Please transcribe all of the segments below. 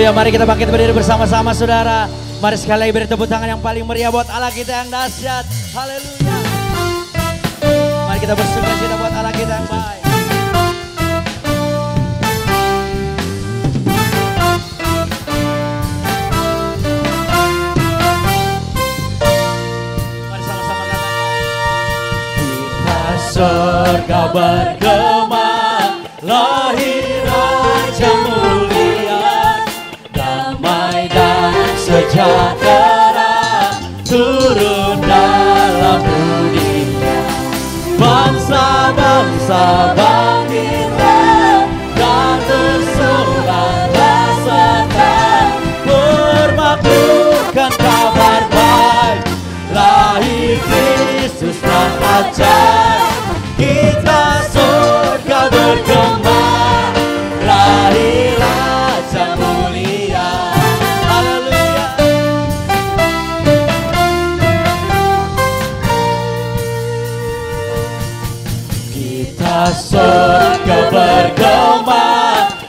Haleluya, mari kita bangkit berdiri bersama-sama saudara. Mari sekali lagi beri tepuk tangan yang paling meriah buat Allah kita yang dahsyat. Haleluya. Mari kita bersuka-cita buat Allah kita yang baik. Mari sama-sama katakan. Kita surga bergema, lahir Raja mulia, damai dan sejahtera turun dalam dunia. Bangsa-bangsa bangkitlah dan bersoraklah serta bermakmurkan kabar baik, lahir Kristus dan ajaib. Kita surga bergema, lahir Raja mulia. Haleluya. Kita surga bergema,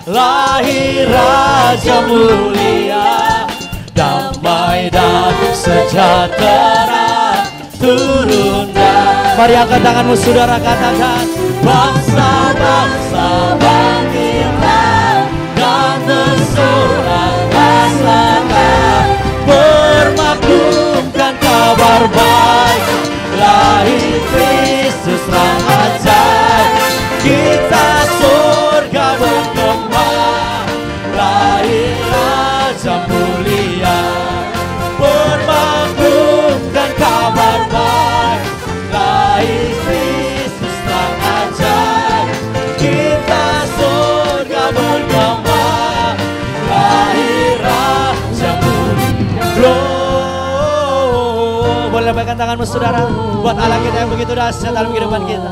lahir Raja mulia, damai dan sejahtera turun. Mari angkat tanganmu saudara, katakan. Bangsa-bangsa bangkitlah dan bersoraklah serta bermakmurkan kabar baik, lahir Kristus Sang ajaib. Kita surga bergema, lahir Raja mulia, bermakmurkan kabar baik, lahir Kristus Sang ajaib. Kita surga bergema, lahir Raja mulia. Boleh lambaikan tanganmu saudara, buat Allah kita yang begitu dahsyat dalam kehidupan kita.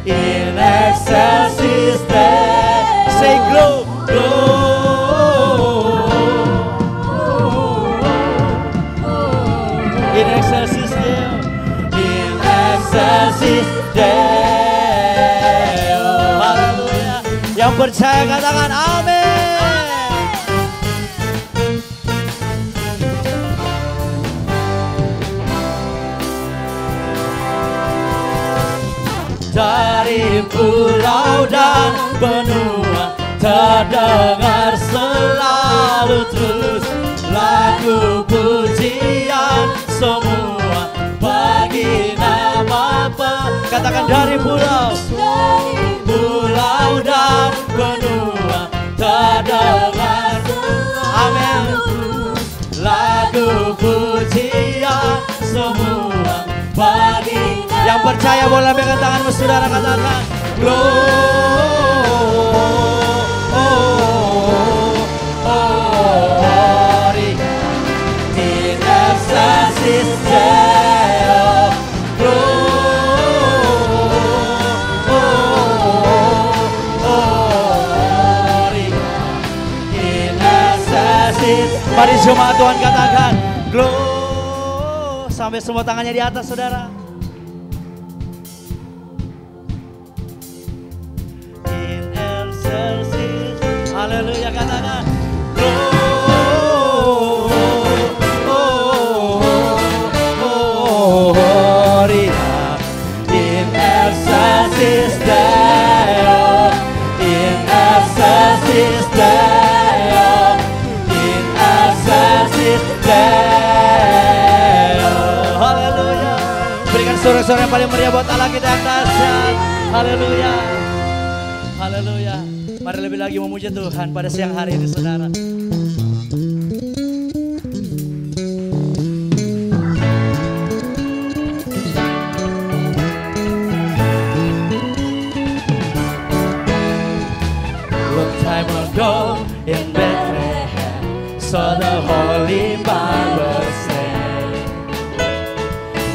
In excelsis Deo, say in excelsis Deo, in excelsis Deo. Haleluya. Yang percaya katakan amin. Dari pulau dan benua terdengar selalu terus lagu pujian semua bagi nama katakan dari pulau dan benua terdengar amin lagu pujian semua bagi. Yang percaya boleh lambaikan tanganmu saudara, katakan glory in excelsis Deo, glory in excelsis. Mari jemaat Tuhan katakan glory sampai semua tangannya di atas saudara. Haleluya, katakan glory in excelsis Deo, in excelsis Deo, in excelsis Deo. Haleluya. Berikan sorak-sorak yang paling meriah buat Allah kita yang dahsyat. Haleluya. Haleluya. Mari lebih lagi memuji Tuhan pada siang hari ini saudara. Long time ago in Bethlehem, saw the Holy Bible say,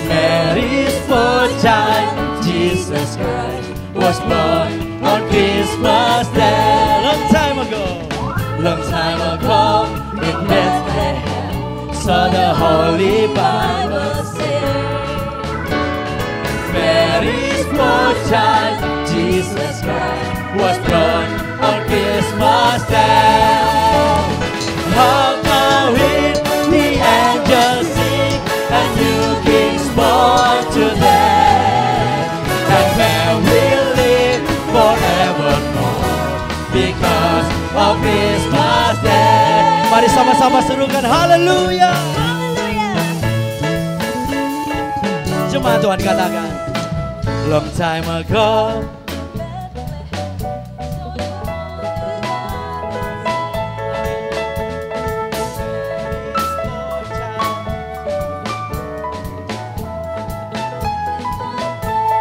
Mary's born child, Jesus Christ, was born on Christmas Day. Long time ago in Bethlehem, saw the Holy Bible say, Mary's born child, Jesus Christ, was born on Christmas Day. of Christmas Day. Mari sama-sama serukan haleluya. Cuma Tuhan katakan, long time ago.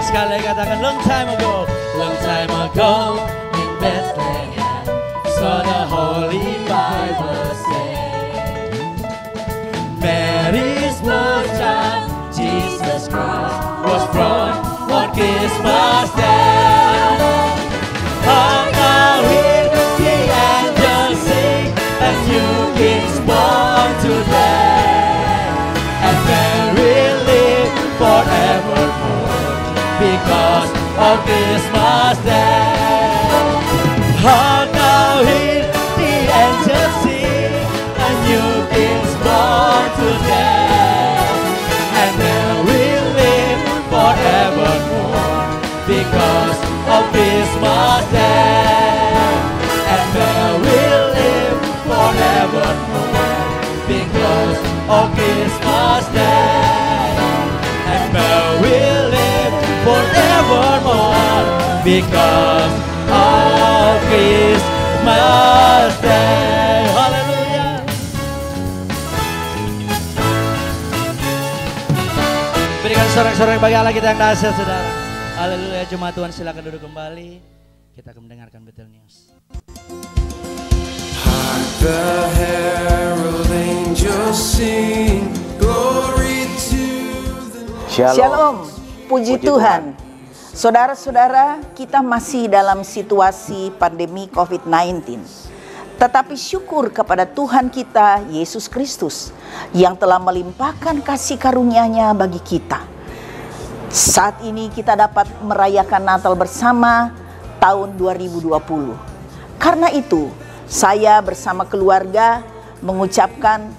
Sekali lagi katakan, long time ago in Bethlehem, saw the Holy Bible say, Mary's born child, Jesus Christ was born on Christmas Day. Oh, now hear the angels sing, a new king's born today, and Mary live forevermore because of Christmas Day. Oh, now hear the angels sing, a new king's born today, and then we'll live forevermore because of Christmas Day. And then we'll live forevermore because of Christmas Day. And then we'll live forevermore because of Christmas Day. Hallelujah. Berikan sorak-sorak bagi Allah kita yang dahsyat, saudara. Haleluya. Jemaat Tuhan silakan duduk kembali. Kita akan mendengarkan Betel News. Hark the herald angels sing, glory to the Shalom, puji Tuhan. Saudara-saudara, kita masih dalam situasi pandemi COVID-19. Tetapi syukur kepada Tuhan kita, Yesus Kristus, yang telah melimpahkan kasih karunia-Nya bagi kita. Saat ini kita dapat merayakan Natal bersama tahun 2020. Karena itu, saya bersama keluarga mengucapkan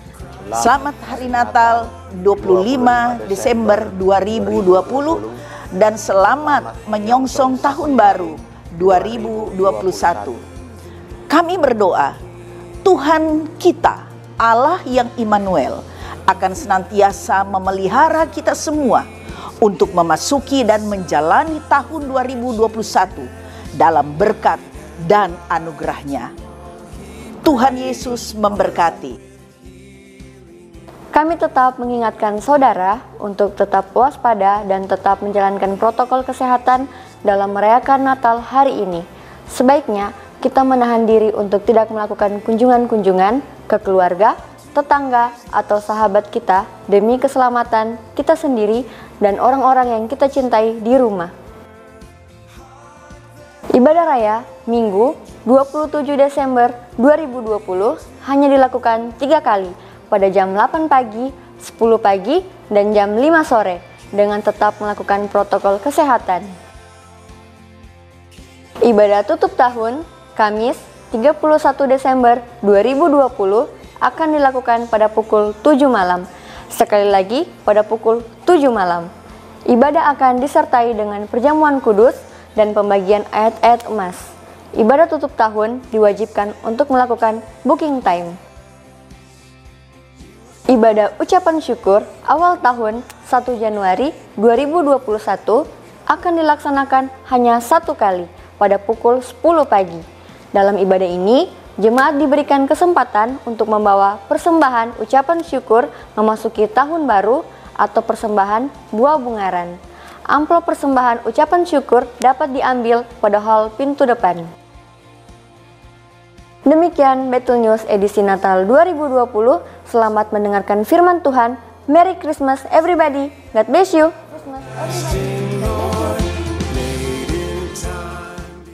Selamat Hari Natal 25 Desember 2020 dan selamat menyongsong Tahun Baru 2021. Kami berdoa, Tuhan kita, Allah yang Immanuel, akan senantiasa memelihara kita semua untuk memasuki dan menjalani tahun 2021 dalam berkat dan anugerah-Nya. Tuhan Yesus memberkati. Kami tetap mengingatkan saudara untuk tetap waspada dan tetap menjalankan protokol kesehatan dalam merayakan Natal hari ini. Sebaiknya kita menahan diri untuk tidak melakukan kunjungan-kunjungan ke keluarga, tetangga, atau sahabat kita demi keselamatan kita sendiri dan orang-orang yang kita cintai di rumah. Ibadah Raya Minggu 27 Desember 2020 hanya dilakukan 3 kali pada jam 8 pagi, 10 pagi, dan jam 5 sore dengan tetap melakukan protokol kesehatan. Ibadah tutup tahun Kamis 31 Desember 2020 akan dilakukan pada pukul 7 malam. Sekali lagi pada pukul 7 malam. Ibadah akan disertai dengan perjamuan kudus dan pembagian ayat-ayat emas. Ibadah tutup tahun diwajibkan untuk melakukan booking time. Ibadah ucapan syukur awal tahun 1 Januari 2021 akan dilaksanakan hanya 1 kali pada pukul 10 pagi. Dalam ibadah ini, jemaat diberikan kesempatan untuk membawa persembahan ucapan syukur memasuki tahun baru atau persembahan buah bungaran. Amplop persembahan ucapan syukur dapat diambil pada hal pintu depan. Demikian Betel News edisi Natal 2020. Selamat mendengarkan firman Tuhan. Merry Christmas everybody. God bless you.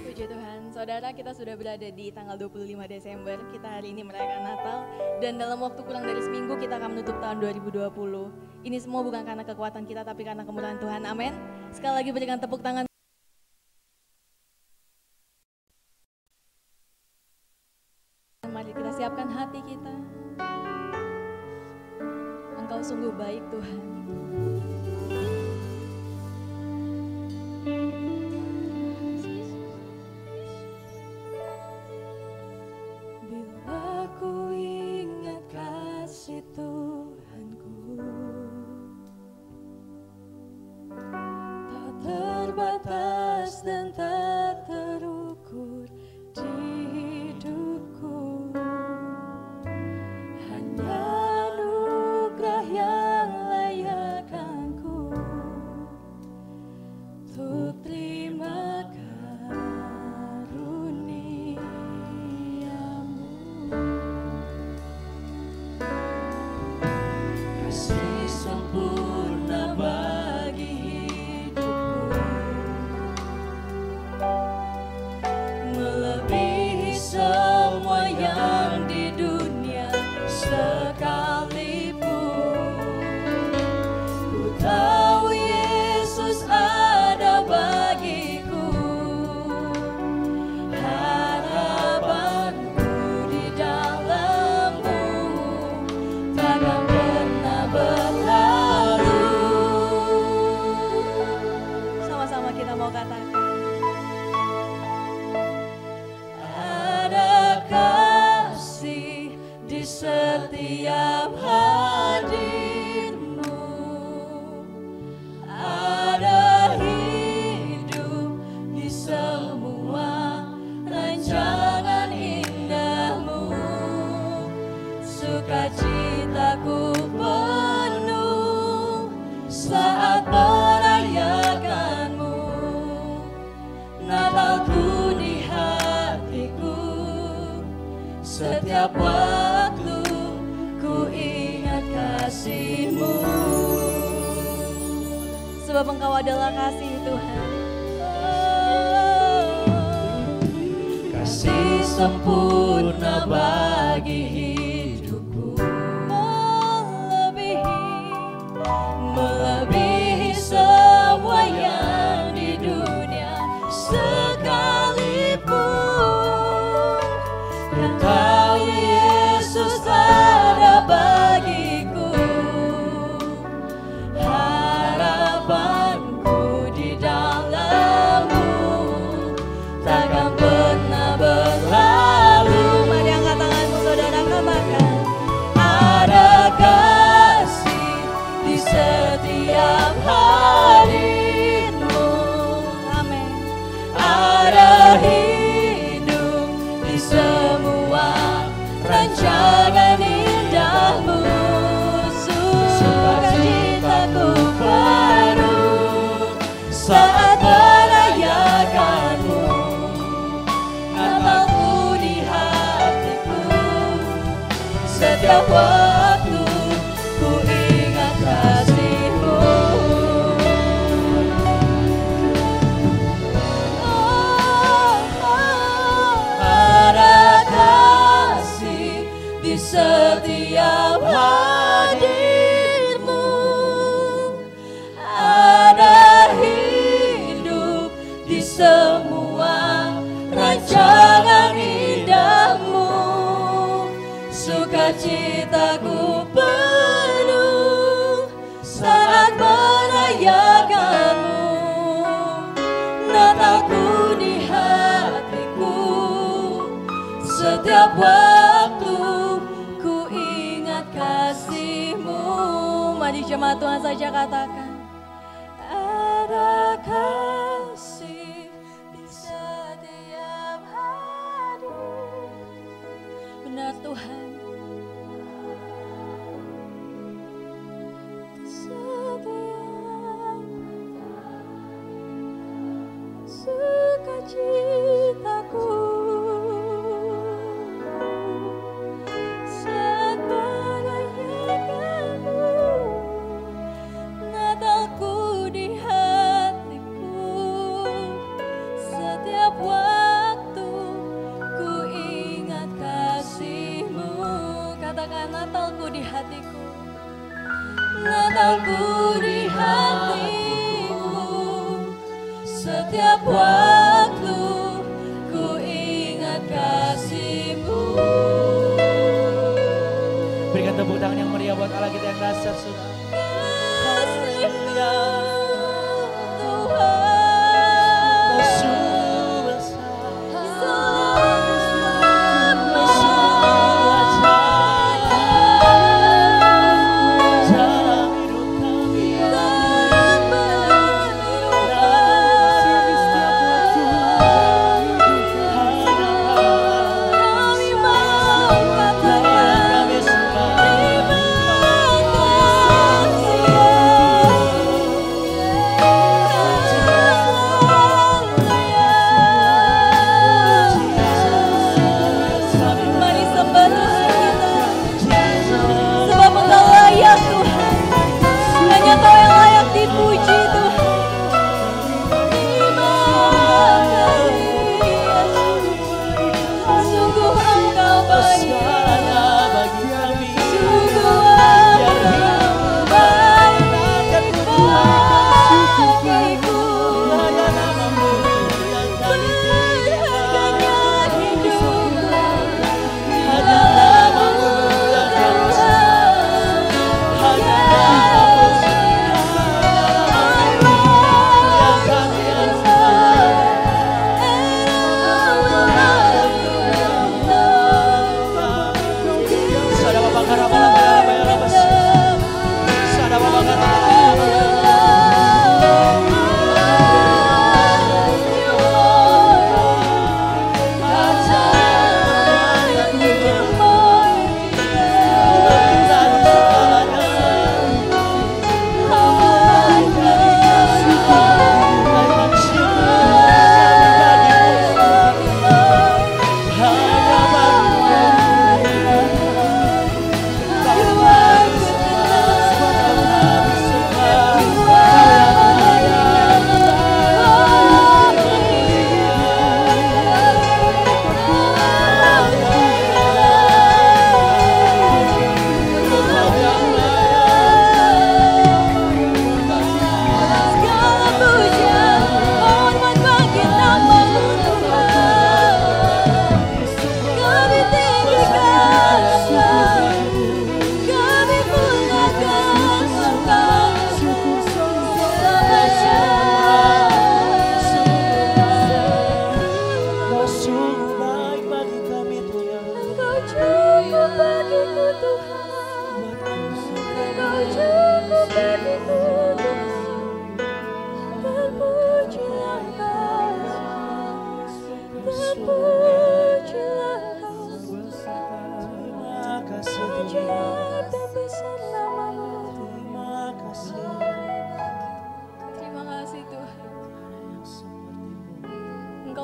Puji Tuhan, saudara, kita sudah berada di tanggal 25 Desember. Kita hari ini merayakan Natal dan dalam waktu kurang dari seminggu kita akan menutup tahun 2020. Ini semua bukan karena kekuatan kita tapi karena kemurahan Tuhan. Amin. Sekali lagi berikan tepuk tangan. Mari kita siapkan hati kita. Engkau sungguh baik Tuhan. Untuk terima karuniamu, kasih sempurna bagi hidupku, melebihi semua yang di dunia sekalipun. Ku tahu Yesus ada bagiku, harapanku di dalam-Mu takkan pernah berlalu. Sama-sama kita mau katakan, ada kasih di setiap hadir-Mu, ada hidup di semua rancangan indah-Mu, sukacitaku penuh saat merayakan-Mu, Natalku di hatiku, setiap waktu ku ingat kasih-Mu. Sebab Engkau adalah kasih Tuhan. Kasih sempurna bagi hidupku, melebihi semua yang di dunia sekalipun. Ku tahu Yesus ada bagiku, harapanku di dalam-Mu takkan pernah berlalu. Mari angkat tanganmu saudara, katakan, ada kasih di setiap hadir-Mu. Amin. Ada hidup di semua rancangan indah-Mu, sukacitaku penuh saat merayakan-Mu, Natalku di hatiku, setiap waktu ku ingat kasih-Mu. Ada kasih di setiap hadir-Mu, ada hidup di semua rancangan indah-Mu, sukacitaku penuh saat merayakan-Mu, Natalku di hatiku, setiap waktu ku ingat kasih-Mu. Mari jemaat Tuhan saja katakan, ada kasih di setiap hadir. Benar Tuhan, setiap sukacitaku saat merayakan-Mu, Natalku di hatiku, setiap waktu ku ingat kasih-Mu. Katakan, Natalku di hatiku, Natalku di hatiku, setiap waktu ku ingat kasih-Mu. Berikan tepuk tangan yang meriah buat Allah kita yang dahsyat, saudara. Kasih-Nya Tuhan,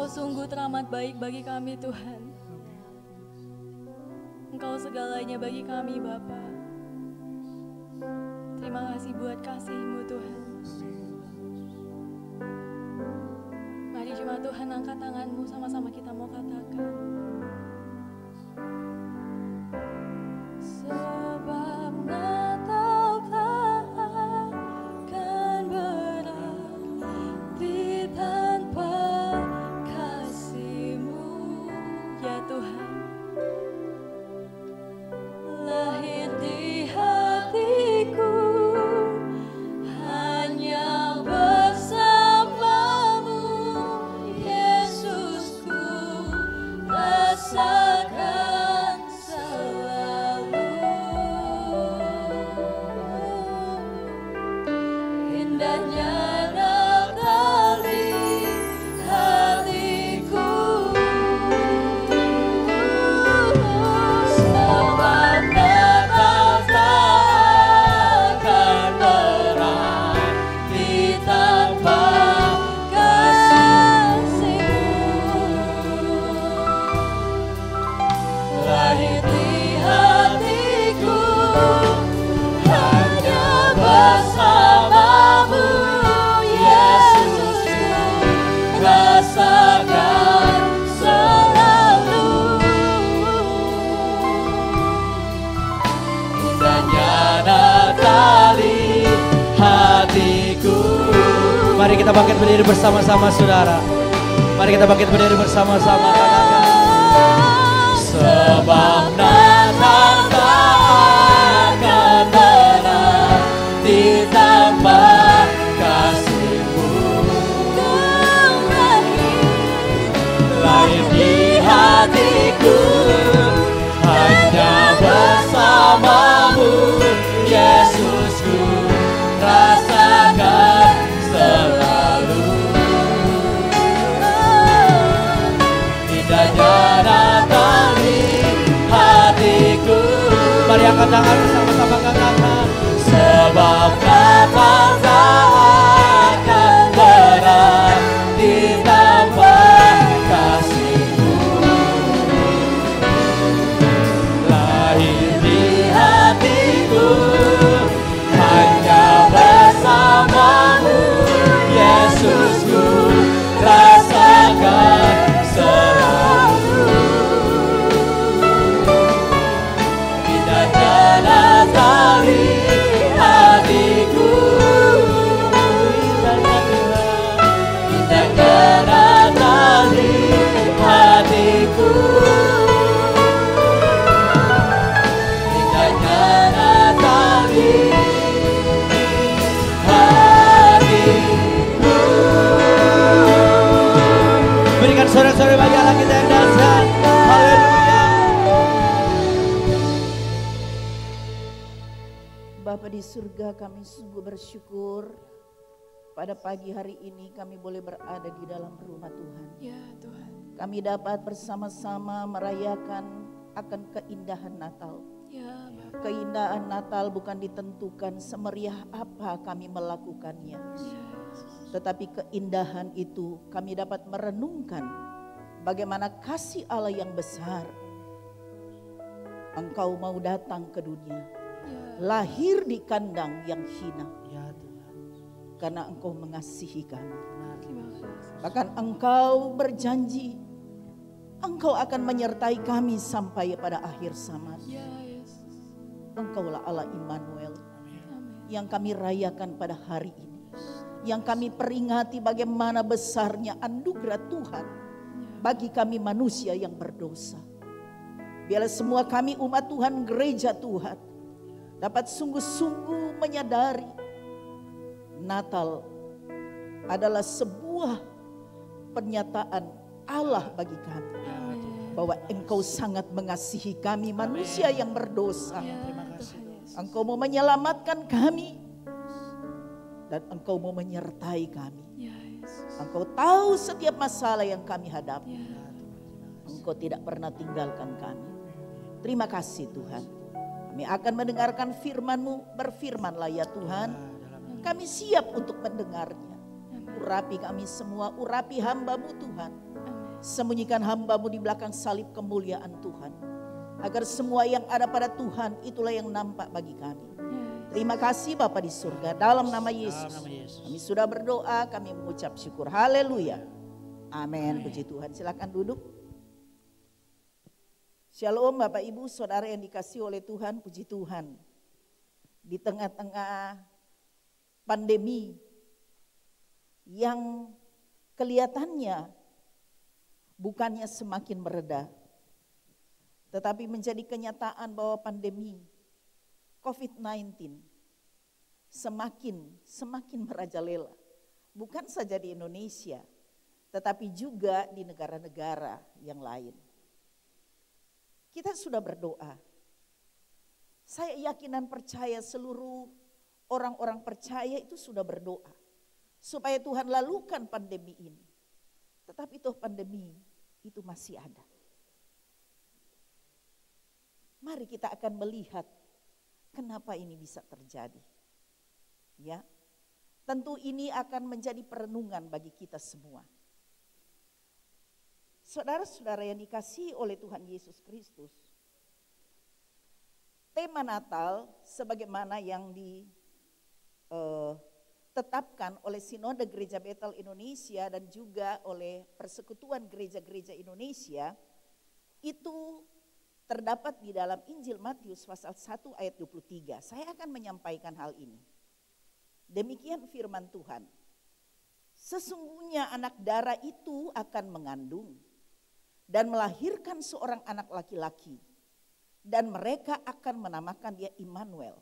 Engkau sungguh teramat baik bagi kami Tuhan. Engkau segalanya bagi kami Bapa. Terima kasih buat kasih-Mu Tuhan. Mari cuma Tuhan angkat tangan-Mu, sama-sama kita mau katakan. Sebab Natal takkan berarti tanpa kasih-Mu, ya Tuhan. Lahir di hatiku hanya bersamamu, Yesusku, rasakan selalu. Indahnya Natal di hatiku, sebab Natal takkan berarti tanpa kasih-Mu. Lahir di hatiku hanya bersamamu, Yesusku, rasakan selalu. Indahnya Natal di hatiku. Mari kita bangkit berdiri bersama-sama saudara. Mari kita bangkit berdiri bersama-sama, katakan. Sebab Natal takkan berarti tanpa kasih-Mu. Lahir di hatiku hanya bersamamu, Yesusku, rasakan selalu. Indahnya Natal di hatiku. Mari angkat tangan bersama-sama, katakan. Sebab Natal takkan berarti tanpa kasih-Mu. Lahir di hatiku hanya bersamamu, Yesusku, rasakan selalu. Indahnya Natal di hatiku, indahnya Natal di hatiku, indahnya Natal di hatiku. Berikan sorak-sorai bagi Allah kita yang dahsyat. Haleluya. Bapa di surga, kami sungguh bersyukur pada pagi hari ini kami boleh berada di dalam rumah Tuhan. Ya Tuhan. Kami dapat bersama-sama merayakan akan keindahan Natal. Ya Bapa. Keindahan Natal bukan ditentukan semeriah apa kami melakukannya. Tetapi keindahan itu kami dapat merenungkan bagaimana kasih Allah yang besar. Engkau mau datang ke dunia. Lahir di kandang yang hina. Ya Tuhan. Karena Engkau mengasihi kami. Terima kasih. Bahkan Engkau berjanji Engkau akan menyertai kami sampai pada akhir zaman. Ya Yesus. Engkaulah Allah Immanuel Amin. yang kami rayakan pada hari ini. Yang kami peringati bagaimana besarnya anugerah Tuhan bagi kami manusia yang berdosa. Biarlah semua kami umat Tuhan, gereja Tuhan, dapat sungguh-sungguh menyadari Natal adalah sebuah pernyataan Allah bagi kami. Bahwa Engkau sangat mengasihi kami manusia yang berdosa. Terima kasih. Engkau mau menyelamatkan kami. Dan Engkau mau menyertai kami. Ya Yesus. Engkau tahu setiap masalah yang kami hadapi. Ya. Engkau tidak pernah tinggalkan kami. Terima kasih Tuhan. Kami akan mendengarkan firman-Mu. Berfirmanlah ya Tuhan. Kami siap untuk mendengarnya. urapi kami semua, urapi hamba-Mu Tuhan. Sembunyikan hamba-Mu di belakang salib kemuliaan Tuhan. Agar semua yang ada pada Tuhan itulah yang nampak bagi kami. Terima kasih Bapa di surga, dalam nama Yesus. Kami sudah berdoa, kami mengucap syukur. Haleluya. Amin. Puji Tuhan. Silakan duduk. Shalom Bapak Ibu, Saudara yang dikasihi oleh Tuhan, puji Tuhan. Di tengah-tengah pandemi yang kelihatannya bukannya semakin mereda, tetapi menjadi kenyataan bahwa pandemi COVID-19 semakin merajalela. Bukan saja di Indonesia, tetapi juga di negara-negara yang lain. Kita sudah berdoa. Saya yakin dan percaya seluruh orang-orang percaya itu sudah berdoa. Supaya Tuhan lalukan pandemi ini. Tetapi toh pandemi itu masih ada. Mari kita akan melihat kenapa ini bisa terjadi. Ya. Tentu ini akan menjadi perenungan bagi kita semua. Saudara-saudara yang dikasihi oleh Tuhan Yesus Kristus. Tema Natal sebagaimana yang ditetapkan oleh Sinode Gereja Betel Indonesia dan juga oleh Persekutuan Gereja-Gereja Indonesia itu terdapat di dalam Injil Matius pasal 1 ayat 23. Saya akan menyampaikan hal ini. Demikian firman Tuhan. Sesungguhnya anak darah itu akan mengandung dan melahirkan seorang anak laki-laki, dan mereka akan menamakan dia Immanuel,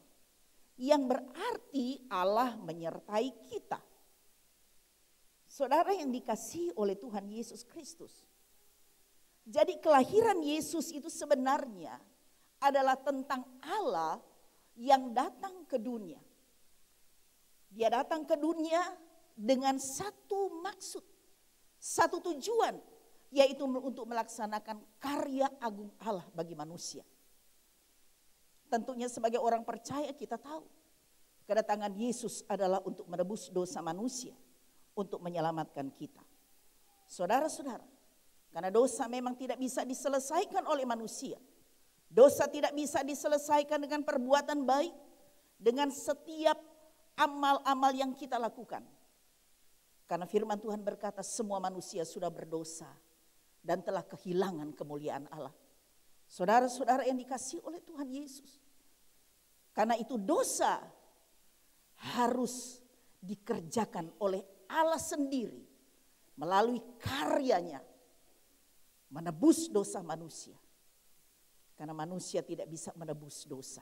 yang berarti Allah menyertai kita. Saudara yang dikasihi oleh Tuhan Yesus Kristus. Jadi kelahiran Yesus itu sebenarnya adalah tentang Allah yang datang ke dunia. Dia datang ke dunia dengan satu maksud, satu tujuan, yaitu untuk melaksanakan karya agung Allah bagi manusia. Tentunya sebagai orang percaya kita tahu kedatangan Yesus adalah untuk menebus dosa manusia, untuk menyelamatkan kita. Saudara-saudara, karena dosa memang tidak bisa diselesaikan oleh manusia. Dosa tidak bisa diselesaikan dengan perbuatan baik, dengan setiap amal-amal yang kita lakukan. Karena firman Tuhan berkata semua manusia sudah berdosa dan telah kehilangan kemuliaan Allah. Saudara-saudara yang dikasihi oleh Tuhan Yesus. Karena itu dosa harus dikerjakan oleh Allah sendiri melalui karyanya menebus dosa manusia. Karena manusia tidak bisa menebus dosa.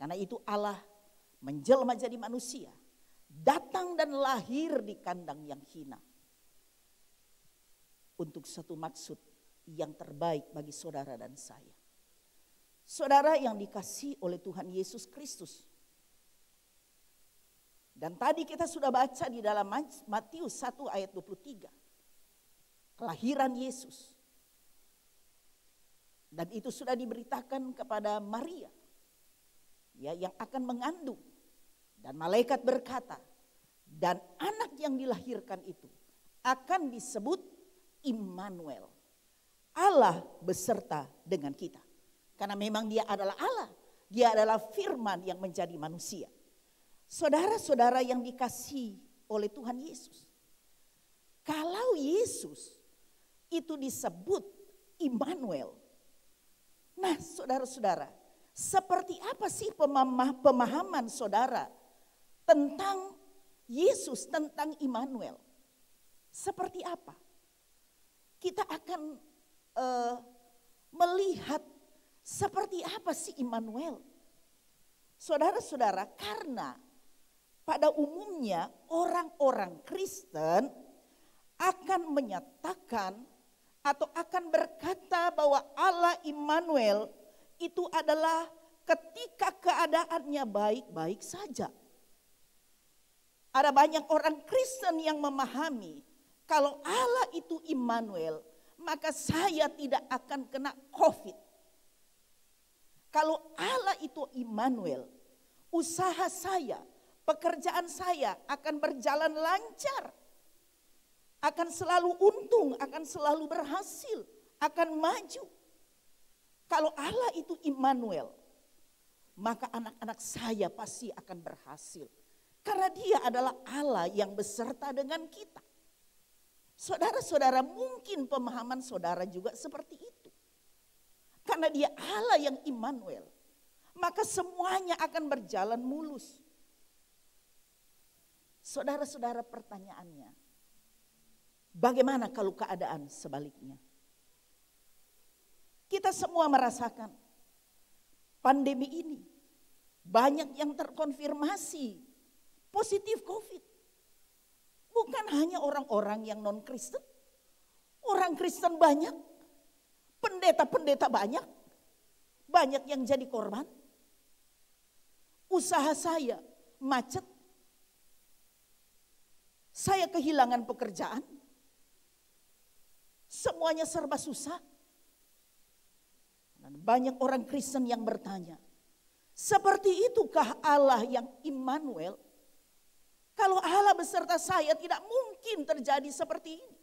Karena itu Allah menjelma jadi manusia, datang dan lahir di kandang yang hina. Untuk satu maksud yang terbaik bagi saudara dan saya. Saudara yang dikasihi oleh Tuhan Yesus Kristus. Dan tadi kita sudah baca di dalam Matius 1 ayat 23. Kelahiran Yesus. Dan itu sudah diberitakan kepada Maria. Ya, yang akan mengandung. Dan malaikat berkata, dan anak yang dilahirkan itu akan disebut Immanuel. Allah beserta dengan kita. Karena memang dia adalah Allah. Dia adalah firman yang menjadi manusia. Saudara-saudara yang dikasihi oleh Tuhan Yesus. Kalau Yesus itu disebut Immanuel. Nah saudara-saudara, seperti apa sih pemahaman saudara tentang Yesus, tentang Immanuel? Seperti apa? Kita akan melihat seperti apa sih Immanuel. Saudara-saudara, karena pada umumnya orang-orang Kristen akan menyatakan atau akan berkata bahwa Allah Immanuel itu adalah ketika keadaannya baik-baik saja. Ada banyak orang Kristen yang memahami kalau Allah itu Immanuel, maka saya tidak akan kena COVID. Kalau Allah itu Immanuel, usaha saya, pekerjaan saya akan berjalan lancar. akan selalu untung, akan selalu berhasil, akan maju. Kalau Allah itu Immanuel, maka anak-anak saya pasti akan berhasil. Karena dia adalah Allah yang beserta dengan kita. Saudara-saudara, mungkin pemahaman saudara juga seperti itu. Karena dia Allah yang Immanuel, maka semuanya akan berjalan mulus. Saudara-saudara, pertanyaannya, bagaimana kalau keadaan sebaliknya? Kita semua merasakan pandemi ini, banyak yang terkonfirmasi positif COVID. Bukan hanya orang-orang yang non-Kristen, orang Kristen banyak, pendeta-pendeta banyak, banyak yang jadi korban. Usaha saya macet, saya kehilangan pekerjaan, semuanya serba susah. Dan banyak orang Kristen yang bertanya, seperti itukah Allah yang Immanuel? Kalau Allah beserta saya, tidak mungkin terjadi seperti ini.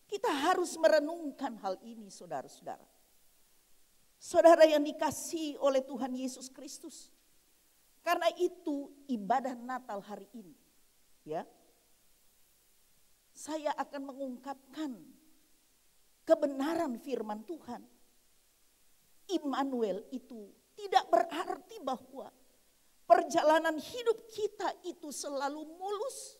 Kita harus merenungkan hal ini, saudara-saudara. Saudara yang dikasihi oleh Tuhan Yesus Kristus. Karena itu ibadah Natal hari ini, ya, saya akan mengungkapkan kebenaran firman Tuhan. Immanuel itu tidak berarti bahwa perjalanan hidup kita itu selalu mulus.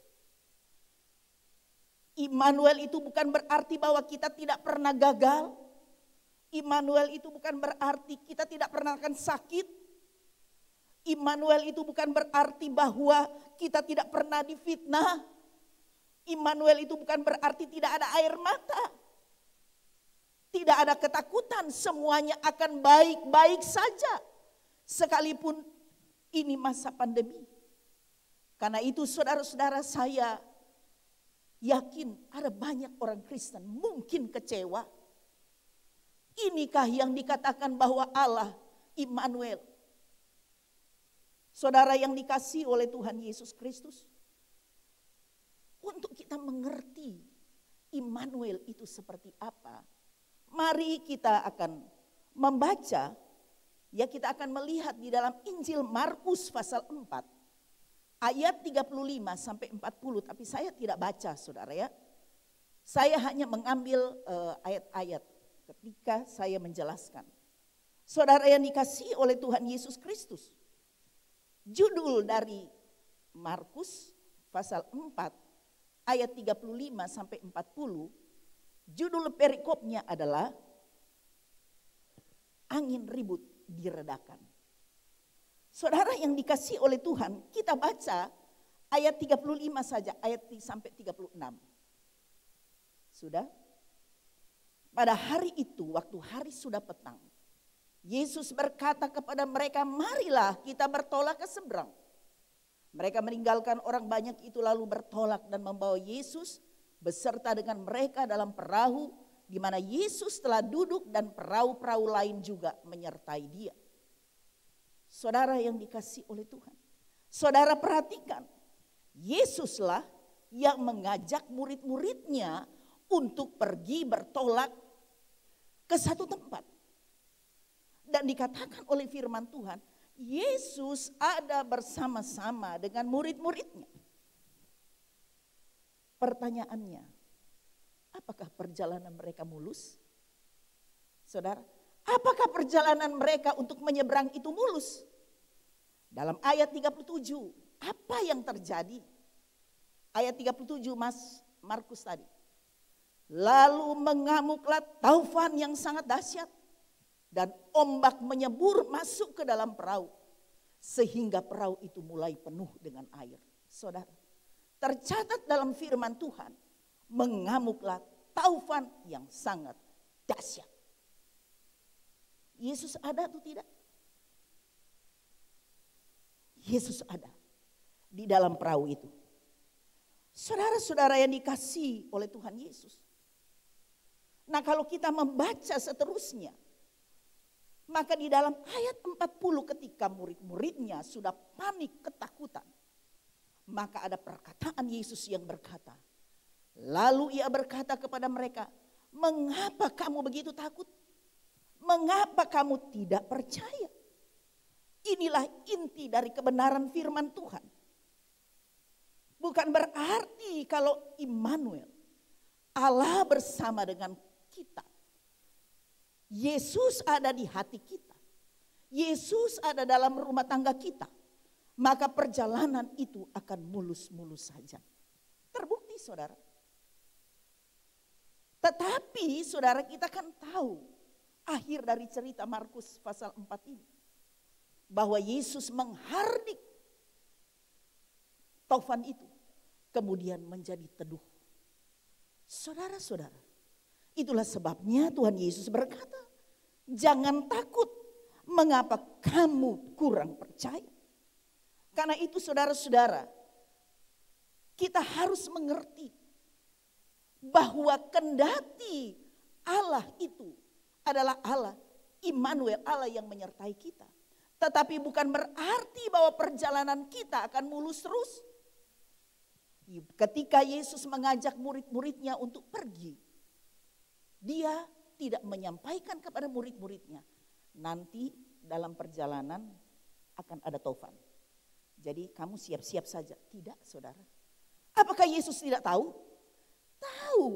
Immanuel itu bukan berarti bahwa kita tidak pernah gagal. Immanuel itu bukan berarti kita tidak pernah akan sakit. Immanuel itu bukan berarti bahwa kita tidak pernah difitnah. Immanuel itu bukan berarti tidak ada air mata. Tidak ada ketakutan, semuanya akan baik-baik saja. Sekalipun ini masa pandemi. Karena itu saudara-saudara, saya yakin ada banyak orang Kristen mungkin kecewa. Inikah yang dikatakan bahwa Allah Immanuel? Saudara yang dikasihi oleh Tuhan Yesus Kristus. Untuk kita mengerti Immanuel itu seperti apa, mari kita akan membaca. Ya, kita akan melihat di dalam Injil Markus pasal 4 ayat 35 sampai 40, tapi saya tidak baca, saudara ya. Saya hanya mengambil ayat-ayat ketika saya menjelaskan. Saudara yang dikasihi oleh Tuhan Yesus Kristus, judul dari Markus pasal 4 ayat 35 sampai 40, judul perikopnya adalah angin ribut diredakan. Saudara yang dikasihi oleh Tuhan, kita baca ayat 35 saja, ayat sampai 36. Sudah? Pada hari itu, waktu hari sudah petang, Yesus berkata kepada mereka, marilah kita bertolak ke seberang. Mereka meninggalkan orang banyak itu lalu bertolak dan membawa Yesus beserta dengan mereka dalam perahu, di mana Yesus telah duduk dan perahu-perahu lain juga menyertai dia. Saudara yang dikasihi oleh Tuhan, saudara perhatikan, Yesuslah yang mengajak murid-muridnya untuk pergi bertolak ke satu tempat. Dan dikatakan oleh firman Tuhan, Yesus ada bersama-sama dengan murid-muridnya. Pertanyaannya, apakah perjalanan mereka mulus? Saudara, apakah perjalanan mereka untuk menyeberang itu mulus? Dalam ayat 37, apa yang terjadi? Ayat 37 Markus tadi. Lalu mengamuklah taufan yang sangat dahsyat dan ombak menyembur masuk ke dalam perahu sehingga perahu itu mulai penuh dengan air. Saudara, tercatat dalam firman Tuhan, mengamuklah taufan yang sangat dahsyat. Yesus ada atau tidak? Yesus ada di dalam perahu itu. Saudara-saudara yang dikasihi oleh Tuhan Yesus. Nah, kalau kita membaca seterusnya, maka di dalam ayat 40 ketika murid-muridnya sudah panik ketakutan, maka ada perkataan Yesus yang berkata, Lalu ia berkata kepada mereka, mengapa kamu begitu takut? Mengapa kamu tidak percaya? Inilah inti dari kebenaran firman Tuhan. Bukan berarti kalau Immanuel, Allah bersama dengan kita. Yesus ada di hati kita. Yesus ada dalam rumah tangga kita. Maka perjalanan itu akan mulus-mulus saja. Terbukti saudara. Tetapi saudara kita kan tahu akhir dari cerita Markus pasal 4 ini. Bahwa Yesus menghardik taufan itu. Kemudian menjadi teduh. Saudara-saudara, itulah sebabnya Tuhan Yesus berkata, jangan takut, mengapa kamu kurang percaya. Karena itu saudara-saudara, kita harus mengerti bahwa kendati Allah itu adalah Allah, Immanuel, Allah yang menyertai kita. Tetapi bukan berarti bahwa perjalanan kita akan mulus terus. Ketika Yesus mengajak murid-muridnya untuk pergi, dia tidak menyampaikan kepada murid-muridnya, nanti dalam perjalanan akan ada taufan. Jadi kamu siap-siap saja. Tidak saudara. Apakah Yesus tidak tahu? Tahu.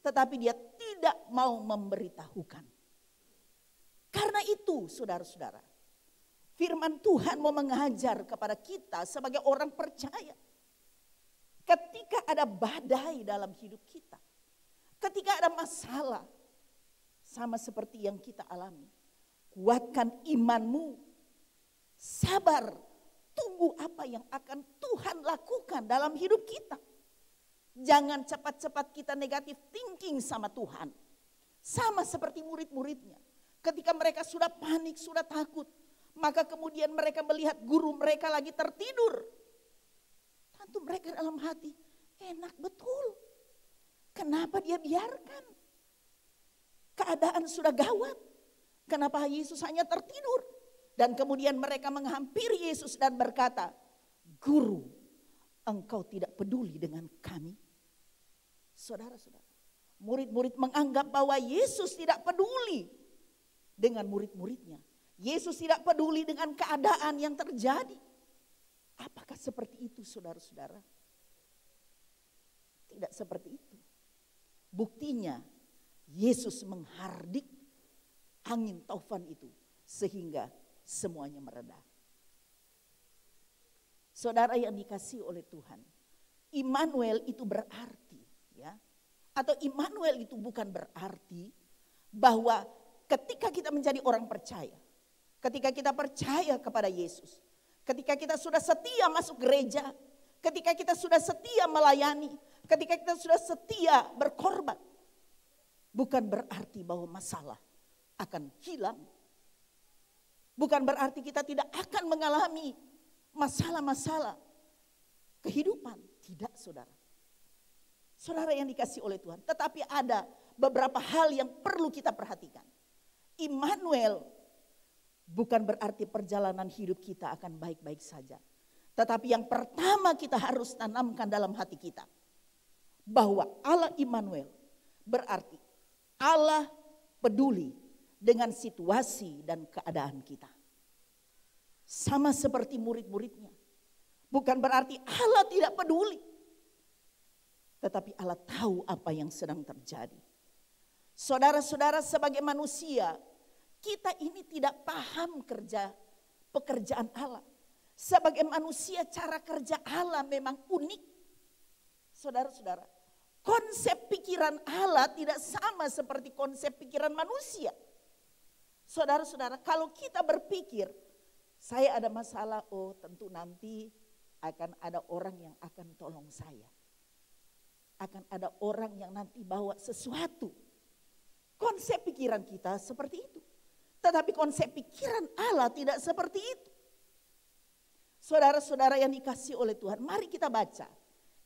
Tetapi dia tidak mau memberitahukan. Karena itu saudara-saudara, firman Tuhan mau mengajar kepada kita sebagai orang percaya. Ketika ada badai dalam hidup kita, ketika ada masalah, sama seperti yang kita alami, kuatkan imanmu, sabar, tunggu apa yang akan Tuhan lakukan dalam hidup kita. Jangan cepat-cepat kita negatif thinking sama Tuhan. Sama seperti murid-muridnya. Ketika mereka sudah panik, sudah takut, maka kemudian mereka melihat guru mereka lagi tertidur. Tentu mereka dalam hati, enak betul. Kenapa dia biarkan? Keadaan sudah gawat. Kenapa Yesus hanya tertidur? Dan kemudian mereka menghampiri Yesus dan berkata, Guru, engkau tidak peduli dengan kami? Saudara-saudara, murid-murid menganggap bahwa Yesus tidak peduli dengan murid-muridnya. Yesus tidak peduli dengan keadaan yang terjadi. Apakah seperti itu saudara-saudara? Tidak seperti itu. Buktinya Yesus menghardik angin taufan itu sehingga semuanya mereda. Saudara yang dikasihi oleh Tuhan, Immanuel itu berarti ya, atau Immanuel itu bukan berarti bahwa ketika kita menjadi orang percaya, ketika kita percaya kepada Yesus, ketika kita sudah setia masuk gereja, ketika kita sudah setia melayani, ketika kita sudah setia berkorban, bukan berarti bahwa masalah akan hilang. Bukan berarti kita tidak akan mengalami masalah-masalah kehidupan. Tidak saudara. Saudara yang dikasihi oleh Tuhan. Tetapi ada beberapa hal yang perlu kita perhatikan. Immanuel bukan berarti perjalanan hidup kita akan baik-baik saja. Tetapi yang pertama kita harus tanamkan dalam hati kita. Bahwa Allah Immanuel berarti Allah peduli dengan situasi dan keadaan kita. Sama seperti murid-muridnya. Bukan berarti Allah tidak peduli. Tetapi Allah tahu apa yang sedang terjadi. Saudara-saudara sebagai manusia, kita ini tidak paham pekerjaan Allah. Sebagai manusia cara kerja Allah memang unik. Saudara-saudara, konsep pikiran Allah tidak sama seperti konsep pikiran manusia. Saudara-saudara, kalau kita berpikir, saya ada masalah, oh tentu nanti akan ada orang yang akan tolong saya. Akan ada orang yang nanti bawa sesuatu. Konsep pikiran kita seperti itu. Tetapi konsep pikiran Allah tidak seperti itu. Saudara-saudara yang dikasihi oleh Tuhan, mari kita baca.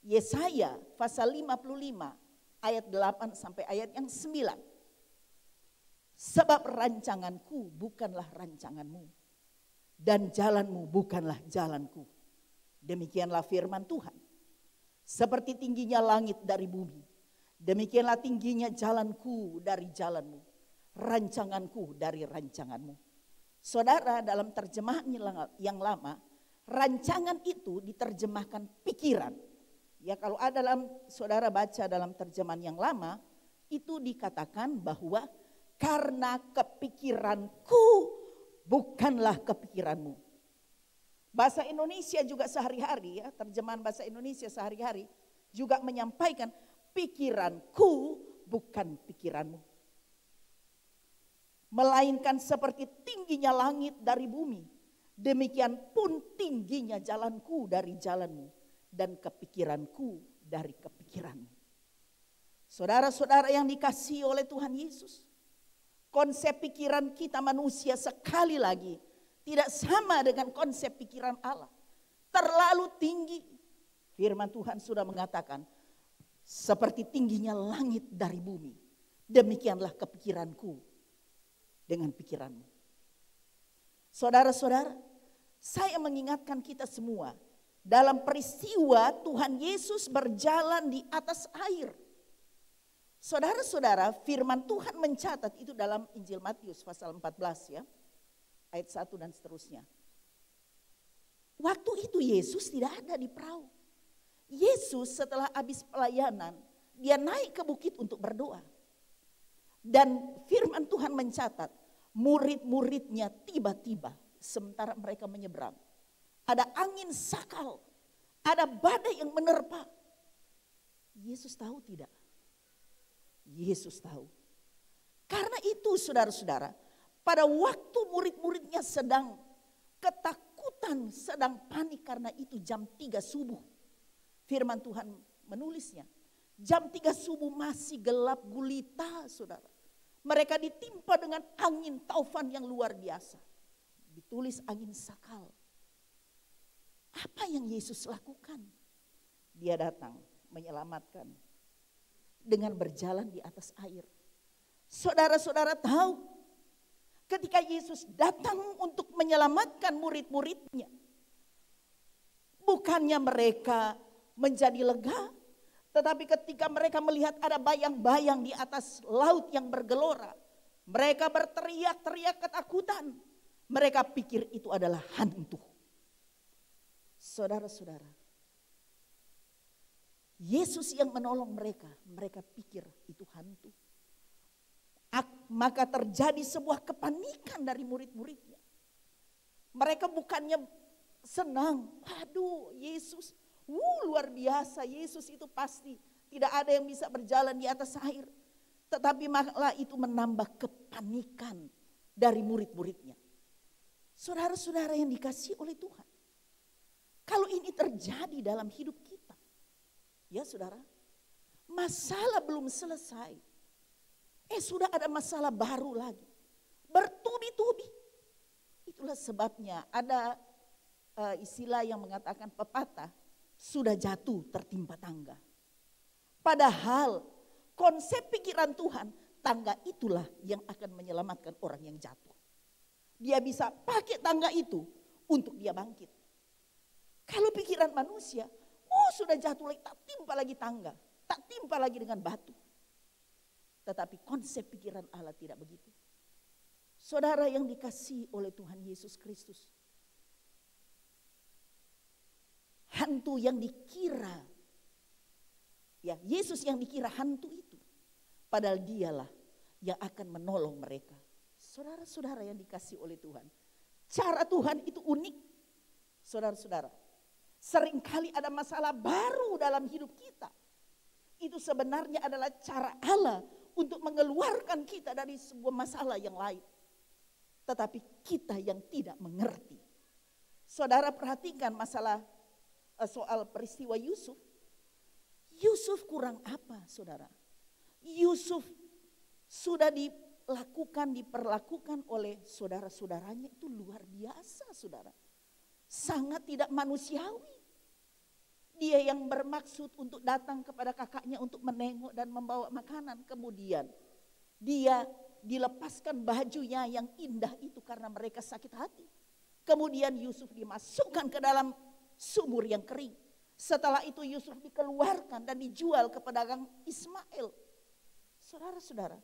Yesaya pasal 55 ayat 8 sampai ayat yang 9. Sebab rancanganku bukanlah rancanganmu, dan jalanmu bukanlah jalanku. Demikianlah firman Tuhan. Seperti tingginya langit dari bumi, demikianlah tingginya jalanku dari jalanmu, rancanganku dari rancanganmu. Saudara, dalam terjemahan yang lama, rancangan itu diterjemahkan pikiran. Ya, kalau ada saudara baca dalam terjemahan yang lama, itu dikatakan bahwa karena kepikiranku bukanlah kepikiranmu. Bahasa Indonesia juga sehari-hari, ya, terjemahan bahasa Indonesia sehari-hari juga menyampaikan pikiranku bukan pikiranmu. Melainkan seperti tingginya langit dari bumi, demikian pun tingginya jalanku dari jalanmu dan kepikiranku dari kepikiranmu. Saudara-saudara yang dikasihi oleh Tuhan Yesus, konsep pikiran kita manusia sekali lagi tidak sama dengan konsep pikiran Allah. Terlalu tinggi. Firman Tuhan sudah mengatakan, seperti tingginya langit dari bumi, demikianlah kepikiranku dengan pikiranmu. Saudara-saudara, saya mengingatkan kita semua, dalam peristiwa Tuhan Yesus berjalan di atas air. Saudara-saudara, firman Tuhan mencatat itu dalam Injil Matius pasal 14 ya. Ayat 1 dan seterusnya. Waktu itu Yesus tidak ada di perahu. Yesus setelah habis pelayanan, dia naik ke bukit untuk berdoa. Dan firman Tuhan mencatat, murid-muridnya tiba-tiba sementara mereka menyeberang. Ada angin sakal, ada badai yang menerpa. Yesus tahu tidak? Yesus tahu. Karena itu saudara-saudara, pada waktu murid-muridnya sedang ketakutan, sedang panik karena itu jam 3 subuh. Firman Tuhan menulisnya. Jam 3 subuh masih gelap gulita, saudara. Mereka ditimpa dengan angin taufan yang luar biasa. Ditulis angin sakal. Apa yang Yesus lakukan? Dia datang menyelamatkan dengan berjalan di atas air. Saudara-saudara tahu, ketika Yesus datang untuk menyelamatkan murid-muridnya, bukannya mereka menjadi lega, tetapi ketika mereka melihat ada bayang-bayang di atas laut yang bergelora, mereka berteriak-teriak ketakutan. Mereka pikir itu adalah hantu. Saudara-saudara, Yesus yang menolong mereka, mereka pikir itu hantu. Maka terjadi sebuah kepanikan dari murid-muridnya. Mereka bukannya senang, aduh Yesus, luar biasa, Yesus itu pasti tidak ada yang bisa berjalan di atas air. Tetapi malah itu menambah kepanikan dari murid-muridnya. Saudara-saudara yang dikasihi oleh Tuhan, kalau ini terjadi dalam hidup kita, ya saudara, masalah belum selesai. Sudah ada masalah baru lagi. Bertubi-tubi. Itulah sebabnya ada istilah yang mengatakan pepatah, sudah jatuh tertimpa tangga. Padahal konsep pikiran Tuhan, tangga itulah yang akan menyelamatkan orang yang jatuh. Dia bisa pakai tangga itu untuk dia bangkit. Kalau pikiran manusia, sudah jatuh lagi, tak timpa lagi tangga, tak timpa lagi dengan batu. Tetapi konsep pikiran Allah tidak begitu. Saudara yang dikasihi oleh Tuhan Yesus Kristus, hantu yang dikira, ya Yesus yang dikira hantu itu, padahal dialah yang akan menolong mereka. Saudara-saudara yang dikasihi oleh Tuhan, cara Tuhan itu unik. Saudara-saudara, seringkali ada masalah baru dalam hidup kita. Itu sebenarnya adalah cara Allah untuk mengeluarkan kita dari sebuah masalah yang lain. Tetapi kita yang tidak mengerti. Saudara perhatikan masalah soal peristiwa Yusuf. Yusuf kurang apa saudara? Yusuf sudah diperlakukan oleh saudara-saudaranya itu luar biasa saudara. Sangat tidak manusiawi. Dia yang bermaksud untuk datang kepada kakaknya untuk menengok dan membawa makanan. Kemudian dia dilepaskan bajunya yang indah itu karena mereka sakit hati. Kemudian Yusuf dimasukkan ke dalam sumur yang kering. Setelah itu Yusuf dikeluarkan dan dijual ke pedagang Ismail. Saudara-saudara,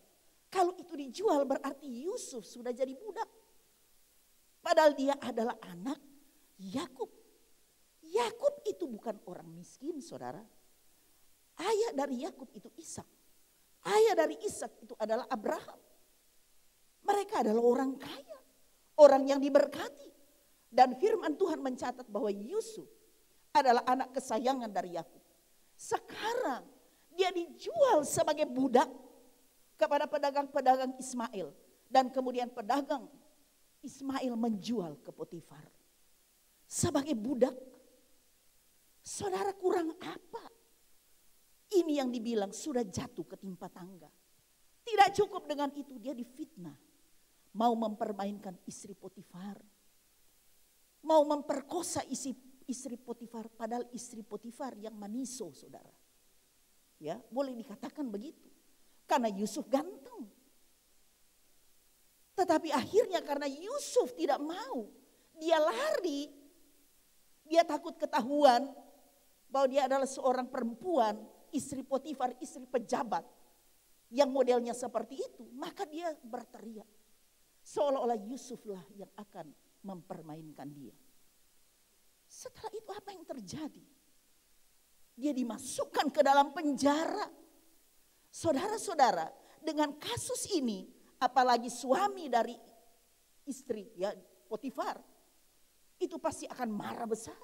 kalau itu dijual berarti Yusuf sudah jadi budak. Padahal dia adalah anak Yakub. Yakub itu bukan orang miskin, saudara. Ayah dari Yakub itu Ishak. Ayah dari Ishak itu adalah Abraham. Mereka adalah orang kaya, orang yang diberkati. Dan firman Tuhan mencatat bahwa Yusuf adalah anak kesayangan dari Yakub. Sekarang dia dijual sebagai budak kepada pedagang-pedagang Ismail. Dan kemudian pedagang Ismail menjual ke Potifar. Sebagai budak, saudara kurang apa? Ini yang dibilang sudah jatuh ketimpa tangga. Tidak cukup dengan itu, dia difitnah. Mau mempermainkan istri Potifar. Mau memperkosa istri Potifar, padahal istri Potifar yang maniso, saudara. Ya, boleh dikatakan begitu. Karena Yusuf ganteng. Tetapi akhirnya karena Yusuf tidak mau, dia lari. Dia takut ketahuan bahwa dia adalah seorang perempuan, istri Potifar, istri pejabat yang modelnya seperti itu. Maka dia berteriak. Seolah-olah Yusuflah yang akan mempermainkan dia. Setelah itu apa yang terjadi? Dia dimasukkan ke dalam penjara. Saudara-saudara, dengan kasus ini, apalagi suami dari istri ya Potifar, itu pasti akan marah besar.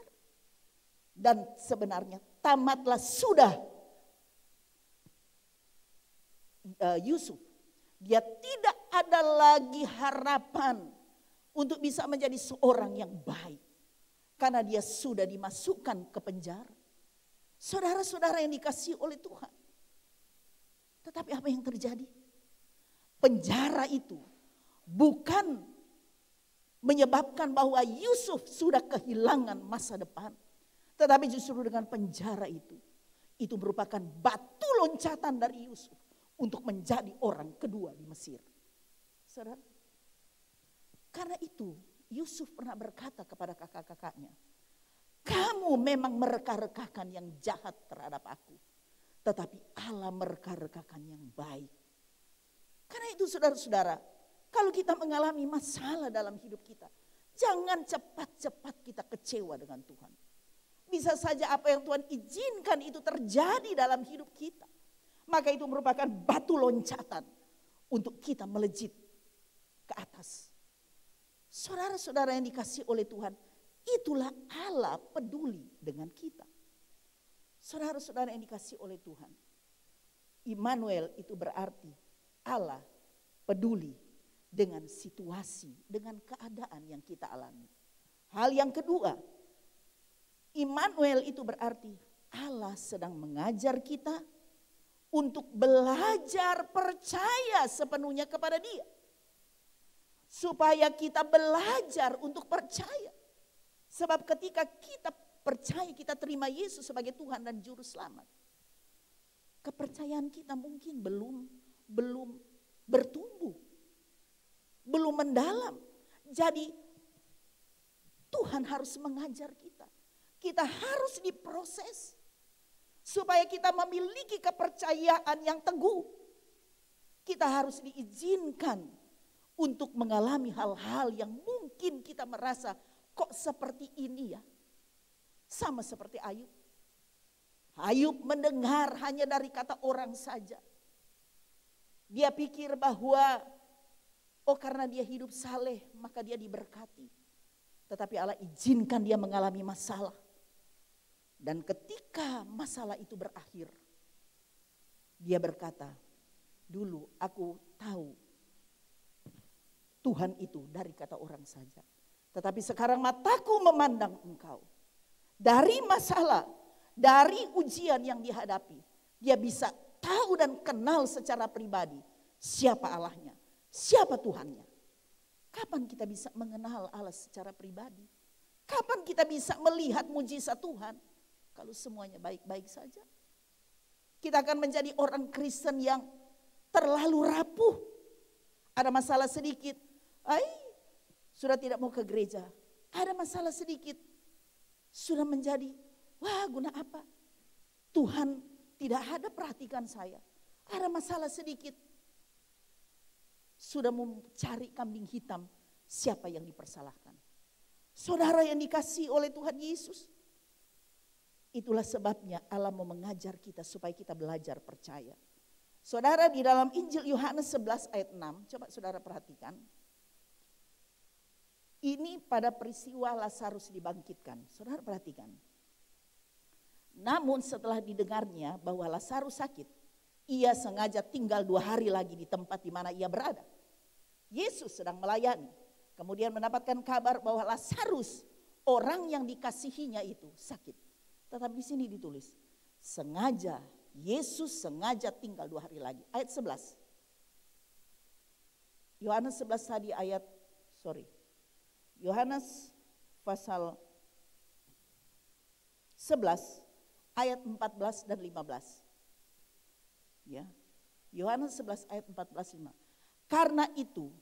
Dan sebenarnya tamatlah sudah Yusuf. Dia tidak ada lagi harapan untuk bisa menjadi seorang yang baik. Karena dia sudah dimasukkan ke penjara. Saudara-saudara yang dikasihi oleh Tuhan. Tetapi apa yang terjadi? Penjara itu bukan menyebabkan bahwa Yusuf sudah kehilangan masa depan. Tetapi justru dengan penjara itu merupakan batu loncatan dari Yusuf untuk menjadi orang kedua di Mesir. Saudara, karena itu Yusuf pernah berkata kepada kakak-kakaknya, kamu memang mereka-rekakan yang jahat terhadap aku, tetapi Allah mereka-rekakan yang baik. Karena itu saudara-saudara, kalau kita mengalami masalah dalam hidup kita, jangan cepat-cepat kita kecewa dengan Tuhan. Bisa saja apa yang Tuhan izinkan itu terjadi dalam hidup kita. Maka itu merupakan batu loncatan untuk kita melejit ke atas. Saudara-saudara yang dikasihi oleh Tuhan, itulah Allah peduli dengan kita. Saudara-saudara yang dikasihi oleh Tuhan, Immanuel itu berarti Allah peduli dengan situasi, dengan keadaan yang kita alami. Hal yang kedua, Immanuel itu berarti Allah sedang mengajar kita untuk belajar percaya sepenuhnya kepada Dia. Supaya kita belajar untuk percaya. Sebab ketika kita percaya, kita terima Yesus sebagai Tuhan dan Juru Selamat, kepercayaan kita mungkin belum bertumbuh, belum mendalam. Jadi Tuhan harus mengajar kita. Kita harus diproses supaya kita memiliki kepercayaan yang teguh. Kita harus diizinkan untuk mengalami hal-hal yang mungkin kita merasa kok seperti ini ya. Sama seperti Ayub. Ayub mendengar hanya dari kata orang saja. Dia pikir bahwa karena dia hidup saleh maka dia diberkati. Tetapi Allah izinkan dia mengalami masalah. Dan ketika masalah itu berakhir, dia berkata, dulu aku tahu Tuhan itu dari kata orang saja. Tetapi sekarang mataku memandang Engkau. Dari masalah, dari ujian yang dihadapi, dia bisa tahu dan kenal secara pribadi siapa Allahnya, siapa Tuhannya. Kapan kita bisa mengenal Allah secara pribadi? Kapan kita bisa melihat mujizat Tuhan? Kalau semuanya baik-baik saja. Kita akan menjadi orang Kristen yang terlalu rapuh. Ada masalah sedikit, sudah tidak mau ke gereja. Ada masalah sedikit, sudah menjadi Wah, guna apa? Tuhan tidak ada perhatikan saya. Ada masalah sedikit. Sudah mencari kambing hitam, siapa yang dipersalahkan? Saudara yang dikasihi oleh Tuhan Yesus. Itulah sebabnya Allah mau mengajar kita supaya kita belajar percaya. Saudara, di dalam Injil Yohanes 11 ayat 6, coba saudara perhatikan. Ini pada peristiwa Lazarus dibangkitkan. Saudara perhatikan. Namun setelah didengarnya bahwa Lazarus sakit, ia sengaja tinggal 2 hari lagi di tempat di mana ia berada. Yesus sedang melayani. Kemudian mendapatkan kabar bahwa Lazarus, orang yang dikasihinya itu sakit. Tetapi di sini ditulis, Yesus sengaja tinggal 2 hari lagi. Ayat 11. Yohanes 11 tadi Yohanes pasal 11 ayat 14 dan 15. Ya. Yohanes 11 ayat 14 5. Karena itu,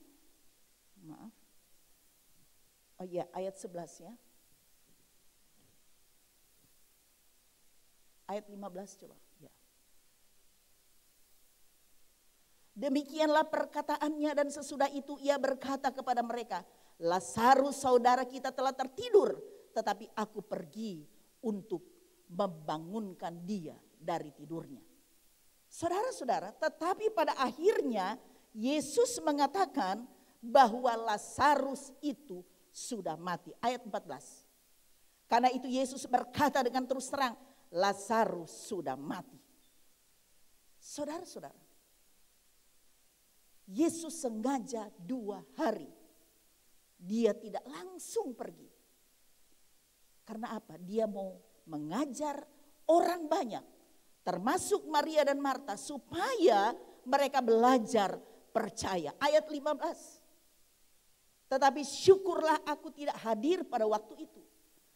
ayat 11 ya. Ayat 15 coba. Ya. Demikianlah perkataannya dan sesudah itu ia berkata kepada mereka, Lazarus saudara kita telah tertidur, tetapi aku pergi untuk membangunkan dia dari tidurnya. Saudara-saudara, tetapi pada akhirnya Yesus mengatakan bahwa Lazarus itu sudah mati. Ayat 14. Karena itu Yesus berkata dengan terus terang, Lazarus sudah mati. Saudara-saudara, Yesus sengaja 2 hari. Dia tidak langsung pergi. Karena apa? Dia mau mengajar orang banyak, termasuk Maria dan Marta, supaya mereka belajar percaya. Ayat 15. Tetapi syukurlah aku tidak hadir pada waktu itu.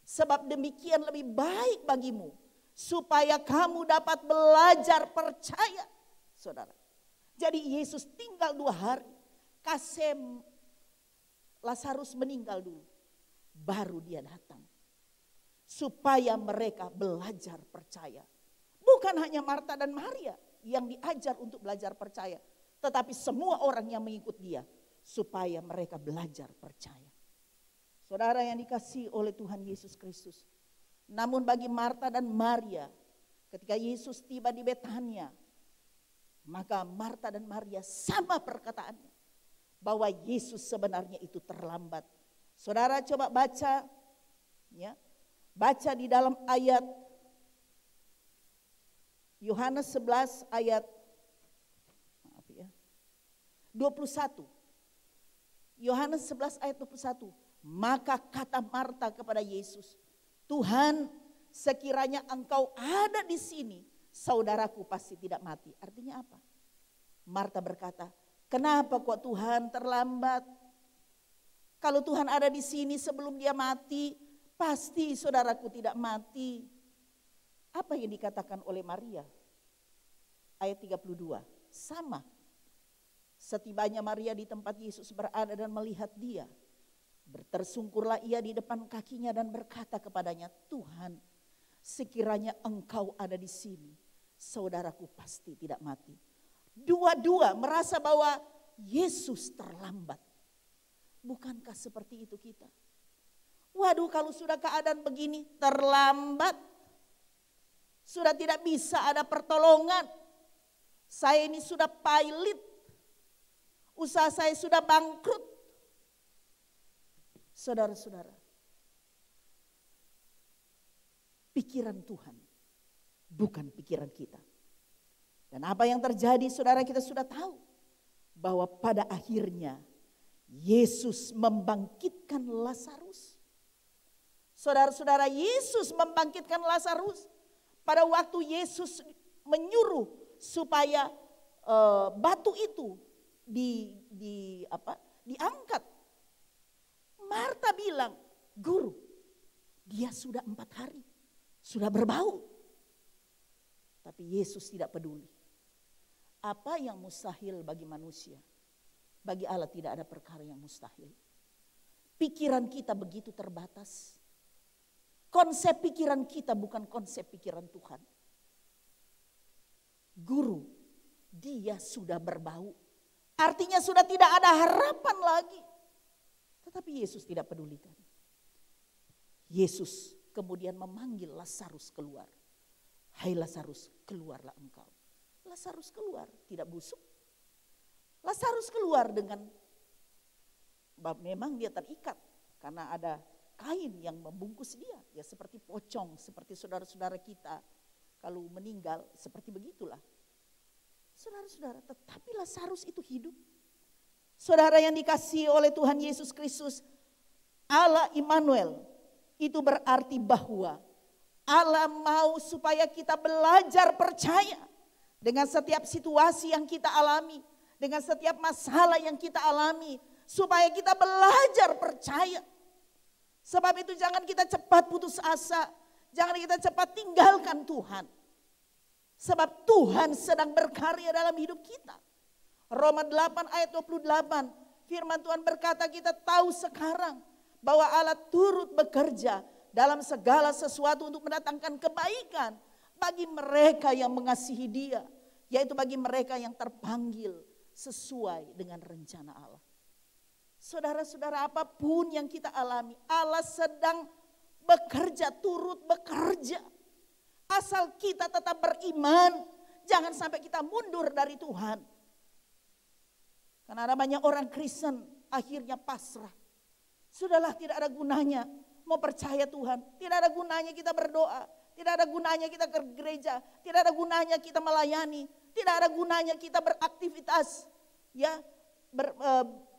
Sebab demikian lebih baik bagimu, supaya kamu dapat belajar percaya. Saudara. Jadi Yesus tinggal 2 hari. Kasih Lazarus meninggal dulu. Baru dia datang. Supaya mereka belajar percaya. Bukan hanya Marta dan Maria yang diajar untuk belajar percaya. Tetapi semua orang yang mengikut dia. Supaya mereka belajar percaya. Saudara yang dikasihi oleh Tuhan Yesus Kristus. Namun bagi Marta dan Maria, ketika Yesus tiba di Betania, maka Marta dan Maria sama perkataannya, bahwa Yesus sebenarnya itu terlambat. Saudara coba baca, ya, baca di dalam ayat Yohanes 11 ayat 21. Yohanes 11 ayat 21. Maka kata Marta kepada Yesus, Tuhan, sekiranya engkau ada di sini, saudaraku pasti tidak mati. Artinya apa? Marta berkata, kenapa kok Tuhan terlambat? Kalau Tuhan ada di sini sebelum dia mati, pasti saudaraku tidak mati. Apa yang dikatakan oleh Maria? Ayat 32, sama. Setibanya Maria di tempat Yesus berada dan melihat dia, tersungkurlah ia di depan kakinya dan berkata kepadanya, Tuhan, sekiranya engkau ada di sini, saudaraku pasti tidak mati. Dua-dua merasa bahwa Yesus terlambat. Bukankah seperti itu kita? Waduh, kalau sudah keadaan begini, terlambat. Sudah tidak bisa ada pertolongan. Saya ini sudah pailit. Usaha saya sudah bangkrut. Saudara-saudara, pikiran Tuhan bukan pikiran kita. Dan apa yang terjadi, saudara, kita sudah tahu bahwa pada akhirnya Yesus membangkitkan Lazarus. Saudara-saudara, Yesus membangkitkan Lazarus pada waktu Yesus menyuruh supaya batu itu diangkat. Marta bilang, Guru, dia sudah 4 hari, sudah berbau. Tapi Yesus tidak peduli. Apa yang mustahil bagi manusia, bagi Allah tidak ada perkara yang mustahil. Pikiran kita begitu terbatas. Konsep pikiran kita bukan konsep pikiran Tuhan. Guru, dia sudah berbau. Artinya sudah tidak ada harapan lagi. Tetapi Yesus tidak pedulikan. Yesus kemudian memanggil Lazarus keluar. Hai Lazarus, keluarlah engkau. Lazarus keluar, tidak busuk. Lazarus keluar dengan, memang dia terikat karena ada kain yang membungkus dia. Ya seperti pocong, seperti saudara-saudara kita kalau meninggal, seperti begitulah. Saudara-saudara, tetapi Lazarus itu hidup. Saudara yang dikasihi oleh Tuhan Yesus Kristus, Allah Immanuel, itu berarti bahwa Allah mau supaya kita belajar percaya dengan setiap situasi yang kita alami, dengan setiap masalah yang kita alami, supaya kita belajar percaya. Sebab itu jangan kita cepat putus asa, jangan kita cepat tinggalkan Tuhan. Sebab Tuhan sedang berkarya dalam hidup kita. Roma 8 ayat 28, firman Tuhan berkata kita tahu sekarang bahwa Allah turut bekerja dalam segala sesuatu untuk mendatangkan kebaikan bagi mereka yang mengasihi Dia, yaitu bagi mereka yang terpanggil sesuai dengan rencana Allah. Saudara-saudara, apapun yang kita alami, Allah sedang bekerja, turut bekerja. Asal kita tetap beriman, jangan sampai kita mundur dari Tuhan. Karena ada banyak orang Kristen akhirnya pasrah. Sudahlah, tidak ada gunanya mau percaya Tuhan. Tidak ada gunanya kita berdoa. Tidak ada gunanya kita ke gereja. Tidak ada gunanya kita melayani. Tidak ada gunanya kita beraktivitas. Ya,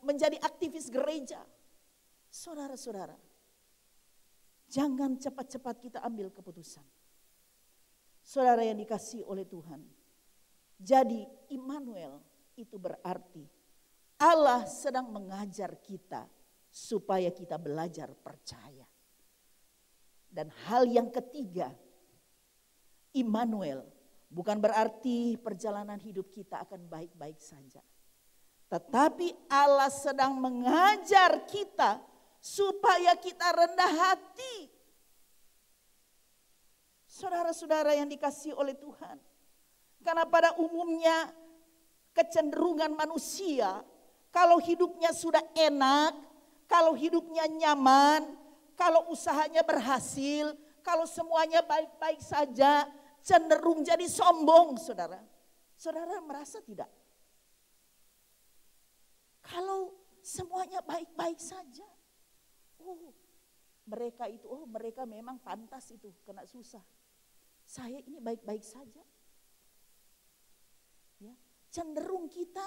menjadi aktivis gereja. Saudara-saudara, jangan cepat-cepat kita ambil keputusan. Saudara yang dikasihi oleh Tuhan. Jadi Immanuel itu berarti Allah sedang mengajar kita supaya kita belajar percaya. Dan hal yang ketiga, Immanuel bukan berarti perjalanan hidup kita akan baik-baik saja. Tetapi Allah sedang mengajar kita supaya kita rendah hati. Saudara-saudara yang dikasihi oleh Tuhan. Karena pada umumnya kecenderungan manusia, kalau hidupnya sudah enak, kalau hidupnya nyaman, kalau usahanya berhasil, kalau semuanya baik-baik saja, cenderung jadi sombong, saudara. Saudara merasa tidak? Kalau semuanya baik-baik saja, mereka memang pantas itu kena susah. Saya ini baik-baik saja. Ya, cenderung kita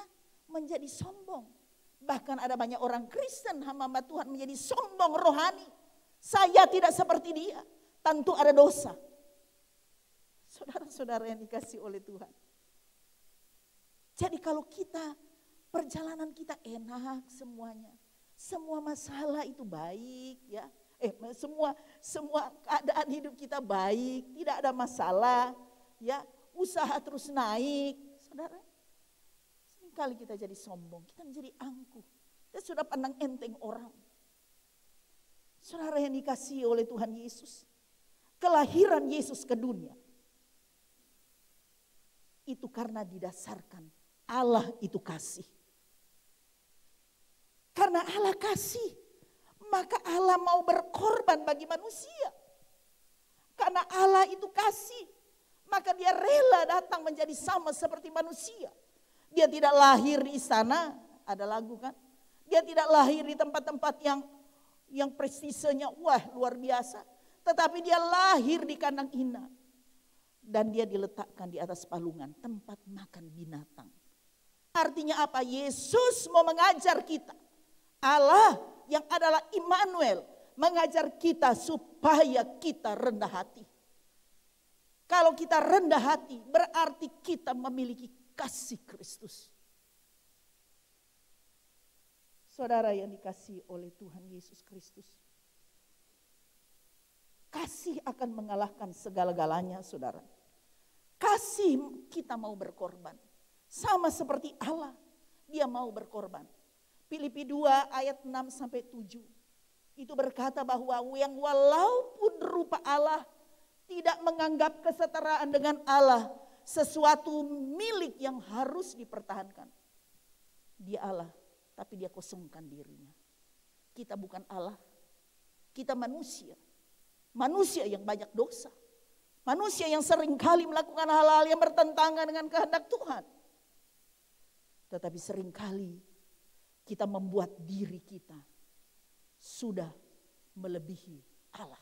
menjadi sombong. Bahkan ada banyak orang Kristen, hamba Tuhan menjadi sombong rohani. Saya tidak seperti dia, tentu ada dosa. Saudara-saudara yang dikasihi oleh Tuhan. Jadi kalau kita, perjalanan kita enak semuanya. Semua masalah itu baik ya. Semua keadaan hidup kita baik, tidak ada masalah, ya, usaha terus naik, saudara. Seringkali kita jadi sombong, kita menjadi angkuh, kita sudah pandang enteng orang. Saudara yang dikasihi oleh Tuhan Yesus, kelahiran Yesus ke dunia itu karena didasarkan Allah itu kasih. Karena Allah kasih, maka Allah mau berkorban bagi manusia. Karena Allah itu kasih, maka dia rela datang menjadi sama seperti manusia. Dia tidak lahir di istana, ada lagu kan? Dia tidak lahir di tempat-tempat yang prestisenya wah luar biasa. Tetapi dia lahir di kandang ina. Dan dia diletakkan di atas palungan, tempat makan binatang. Artinya apa? Yesus mau mengajar kita. Allah yang adalah Immanuel mengajar kita supaya kita rendah hati. Kalau kita rendah hati berarti kita memiliki kasih Kristus. Saudara yang dikasihi oleh Tuhan Yesus Kristus. Kasih akan mengalahkan segala-galanya, saudara. Kasih kita mau berkorban. Sama seperti Allah, dia mau berkorban. Filipi 2 ayat 6 sampai 7. itu berkata bahwa yang walaupun rupa Allah tidak menganggap kesetaraan dengan Allah sesuatu milik yang harus dipertahankan. Dia Allah, tapi dia kosongkan dirinya. Kita bukan Allah, kita manusia. Manusia yang banyak dosa. Manusia yang seringkali melakukan hal-hal yang bertentangan dengan kehendak Tuhan. Tetapi seringkali kita membuat diri kita sudah melebihi Allah.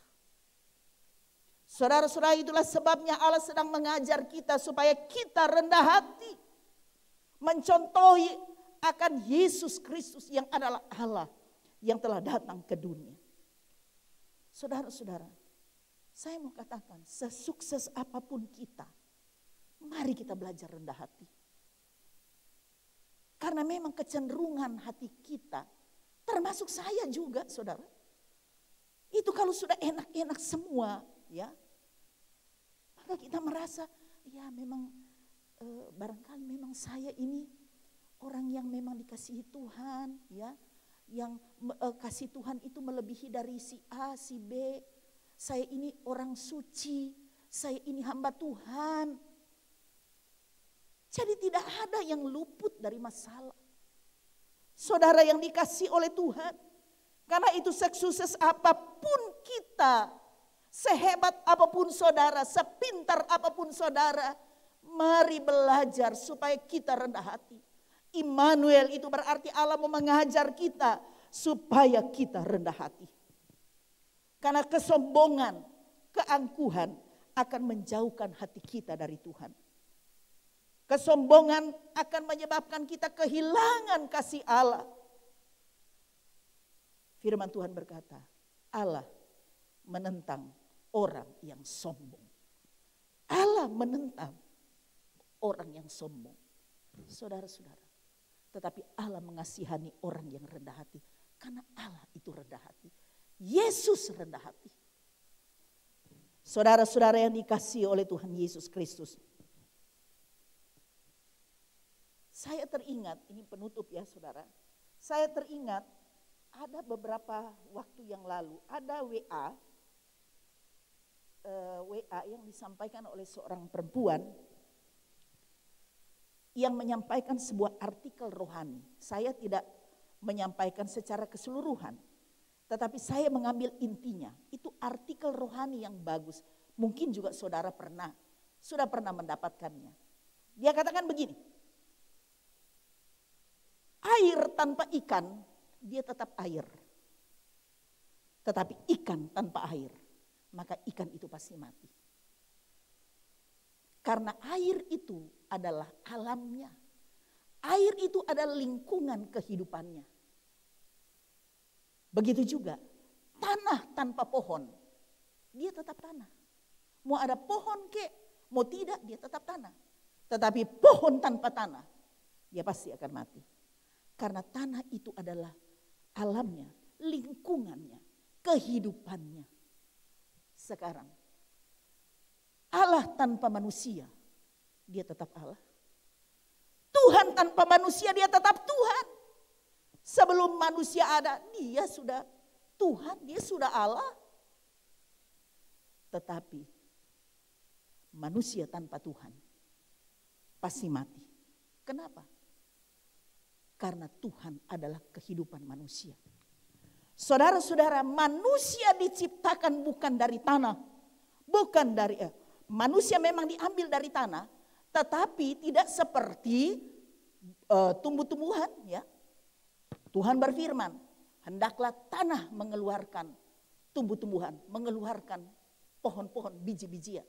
Saudara-saudara, itulah sebabnya Allah sedang mengajar kita supaya kita rendah hati. Mencontohi akan Yesus Kristus yang adalah Allah yang telah datang ke dunia. Saudara-saudara, saya mau katakan, sesukses apapun kita, mari kita belajar rendah hati. Karena memang kecenderungan hati kita, termasuk saya juga, saudara. Itu kalau sudah enak-enak semua, ya, maka kita merasa, ya memang barangkali memang saya ini orang yang memang dikasihi Tuhan, ya, yang kasih Tuhan itu melebihi dari si A, si B. Saya ini orang suci, saya ini hamba Tuhan. Jadi tidak ada yang luput dari masalah. Saudara yang dikasih oleh Tuhan. Karena itu sukses apapun kita, sehebat apapun saudara, sepintar apapun saudara, mari belajar supaya kita rendah hati. Immanuel itu berarti Allah mau mengajar kita supaya kita rendah hati. Karena kesombongan, keangkuhan akan menjauhkan hati kita dari Tuhan. Kesombongan akan menyebabkan kita kehilangan kasih Allah. Firman Tuhan berkata, Allah menentang orang yang sombong. Allah menentang orang yang sombong. Saudara-saudara, tetapi Allah mengasihani orang yang rendah hati. Karena Allah itu rendah hati. Yesus rendah hati. Saudara-saudara yang dikasihi oleh Tuhan Yesus Kristus. Saya teringat, ini penutup ya saudara. Saya teringat ada beberapa waktu yang lalu, ada WA yang disampaikan oleh seorang perempuan yang menyampaikan sebuah artikel rohani. Saya tidak menyampaikan secara keseluruhan, tetapi saya mengambil intinya. Itu artikel rohani yang bagus. Mungkin juga saudara sudah pernah mendapatkannya. Dia katakan begini, air tanpa ikan, dia tetap air. Tetapi ikan tanpa air, maka ikan itu pasti mati. Karena air itu adalah alamnya. Air itu adalah lingkungan kehidupannya. Begitu juga tanah tanpa pohon, dia tetap tanah. Mau ada pohon kek, mau tidak dia tetap tanah. Tetapi pohon tanpa tanah, dia pasti akan mati. Karena tanah itu adalah alamnya, lingkungannya, kehidupannya. Sekarang, Allah tanpa manusia, dia tetap Allah. Tuhan tanpa manusia, dia tetap Tuhan. Sebelum manusia ada, dia sudah Tuhan, dia sudah Allah. Tetapi, manusia tanpa Tuhan, pasti mati. Kenapa? Karena Tuhan adalah kehidupan manusia. Saudara-saudara, manusia diciptakan bukan dari tanah. Bukan dari manusia memang diambil dari tanah, tetapi tidak seperti tumbuh-tumbuhan ya. Tuhan berfirman, hendaklah tanah mengeluarkan tumbuh-tumbuhan, mengeluarkan pohon-pohon, biji-bijian.